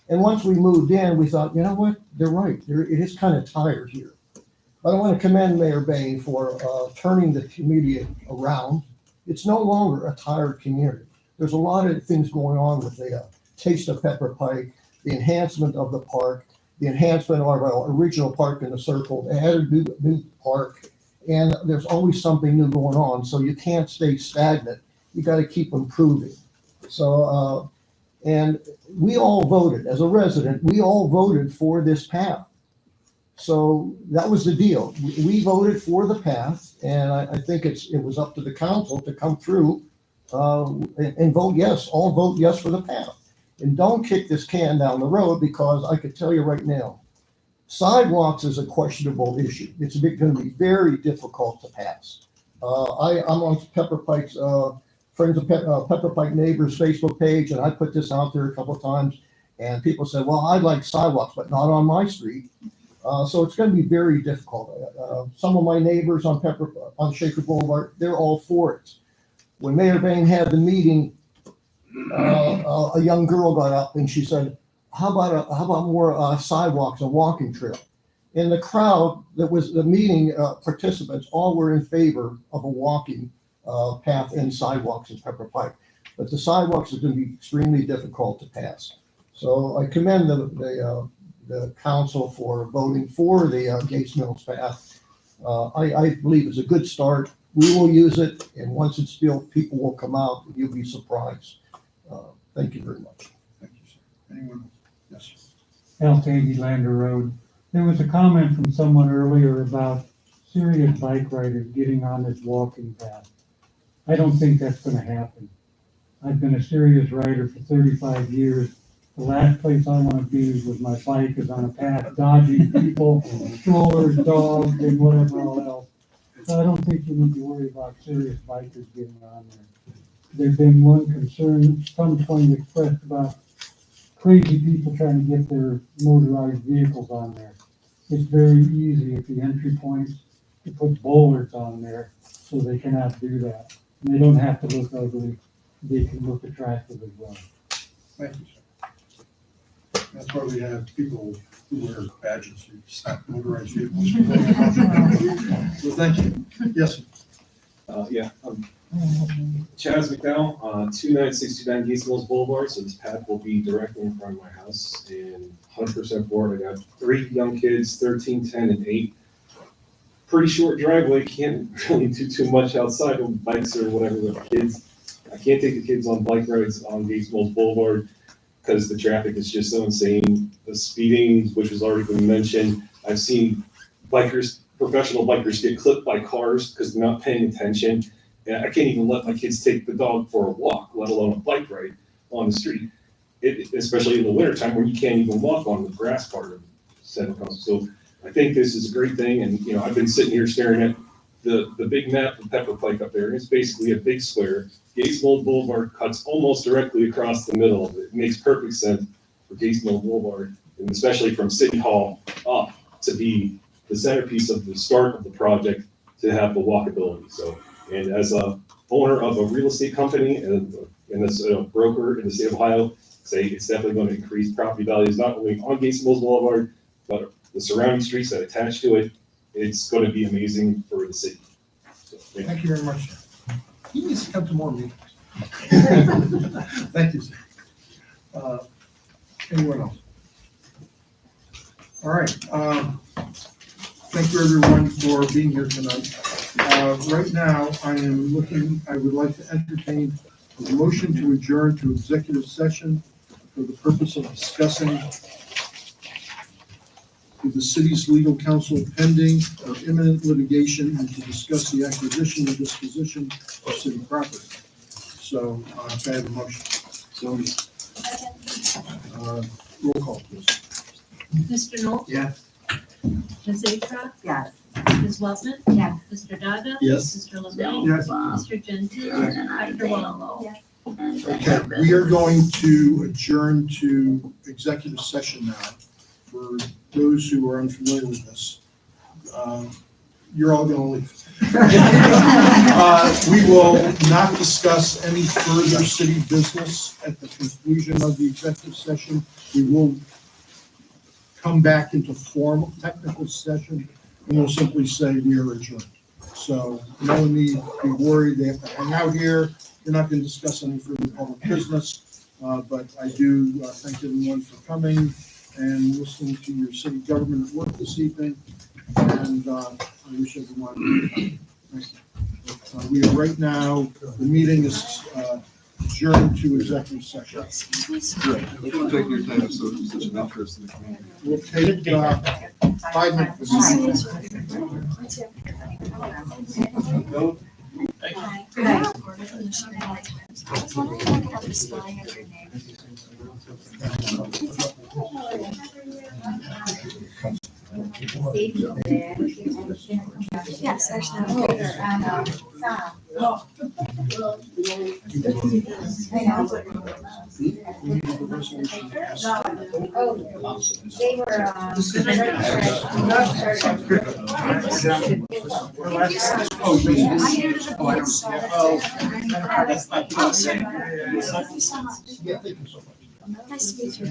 And once we moved in, we thought, you know what? They're right. It is kind of tired here. But I want to commend Mayor Bain for turning the community around. It's no longer a tired community. There's a lot of things going on with the Taste of Pepper Pike, the enhancement of the park, the enhancement of our original park in the circle, they added a new park, and there's always something new going on. So you can't stay stagnant. You got to keep improving. So, and we all voted, as a resident, we all voted for this path. So that was the deal. We voted for the path, and I think it was up to the council to come through and vote yes, all vote yes for the path. And don't kick this can down the road, because I could tell you right now, sidewalks is a questionable issue. It's going to be very difficult to pass. I'm on Pepper Pike's Friends of Pepper Pike Neighbors Facebook page, and I put this out there a couple of times, and people said, well, I like sidewalks, but not on my street. So it's going to be very difficult. Some of my neighbors on Shaker Boulevard, they're all for it. When Mayor Bain had the meeting, a young girl got up and she said, how about more sidewalks and walking trail? And the crowd that was the meeting participants all were in favor of a walking path and sidewalks in Pepper Pike. But the sidewalks are going to be extremely difficult to pass. So I commend the the council for voting for the Gates Mills path. I believe it's a good start. We will use it, and once it's built, people will come out, and you'll be surprised. Thank you very much. Thank you, sir. Anyone else? Yes. Al Tagey, Lander Road. There was a comment from someone earlier about serious bike riders getting on this walking path. I don't think that's gonna happen. I've been a serious rider for 35 years. The last place I wanna be with my bike is on a path dodging people, strollers, dogs, and whatever else. So I don't think you need to worry about serious bikers getting on there. There's been one concern, some point expressed about crazy people trying to get their motorized vehicles on there. It's very easy at the entry points to put bollards on there so they cannot do that. And they don't have to look ugly, they can look attractive as well. Thank you, sir. That's why we have people who wear badges who stop motorized vehicles. So thank you. Yes, sir. Chaz McDowell, 2969 Gates Mills Boulevard, so this path will be directly in front of my house, and 100% board. I got 3 young kids, 13, 10, and 8. Pretty short driveway, can't really do too much outside with bikes or whatever with kids. I can't take the kids on bike rides on Gates Mills Boulevard because the traffic is just so insane. The speeding, which has already been mentioned, I've seen bikers, professional bikers get clipped by cars because they're not paying attention. And I can't even let my kids take the dog for a walk, let alone a bike ride on the street. Especially in the wintertime when you can't even walk on the grass part of Central Council. So I think this is a great thing. And, you know, I've been sitting here staring at the big map of Pepper Pike up there. And it's basically a big square. Gates Mill Boulevard cuts almost directly across the middle of it. It makes perfect sense for Gates Mill Boulevard, and especially from City Hall up to be the centerpiece of the start of the project to have the walkability. So, and as a owner of a real estate company and as a broker in the state of Ohio, say it's definitely going to increase property values, not only on Gates Mills Boulevard, but the surrounding streets that attach to it. It's going to be amazing for the city. So, Thank you very much, sir. He needs to come to more meetings. Thank you, sir. Anyone else? All right. Thank you, everyone, for being here tonight. Right now, I would like to entertain a motion to adjourn to executive session for the purpose of discussing with the city's legal counsel pending or imminent litigation and to discuss the acquisition or disposition of city property. So, can I have a motion? So, roll call, please. Mr. Knoll? Yes. Ms. Acuff? Yes. Ms. Weltman? Yes. Mr. Daga? Yes. Mr. Lemay? Yes. Mr. Gentile? Dr. Wall? Okay, we are going to adjourn to executive session now. For those who are unfamiliar with this, you're all going to leave. We will not discuss any further city business at the conclusion of the executive session. We will come back into formal technical session, and we'll simply say we are adjourned. So no one need to be worried. They have to hang out here. We're not going to discuss any further public business, but I do thank everyone for coming and listening to your city government at work this evening. And I wish everyone thank you. We are right now, the meeting is adjourned to executive session. We'll take your time, so it's such an interest in the community. We'll take 5 minutes. Go. Good night. I was wondering if I could have the spelling of your name. Yes, actually. They Nice to meet you.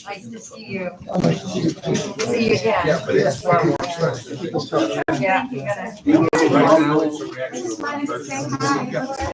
Nice to see you. See you again. Yeah, but it's far more expensive. Yeah, you gotta.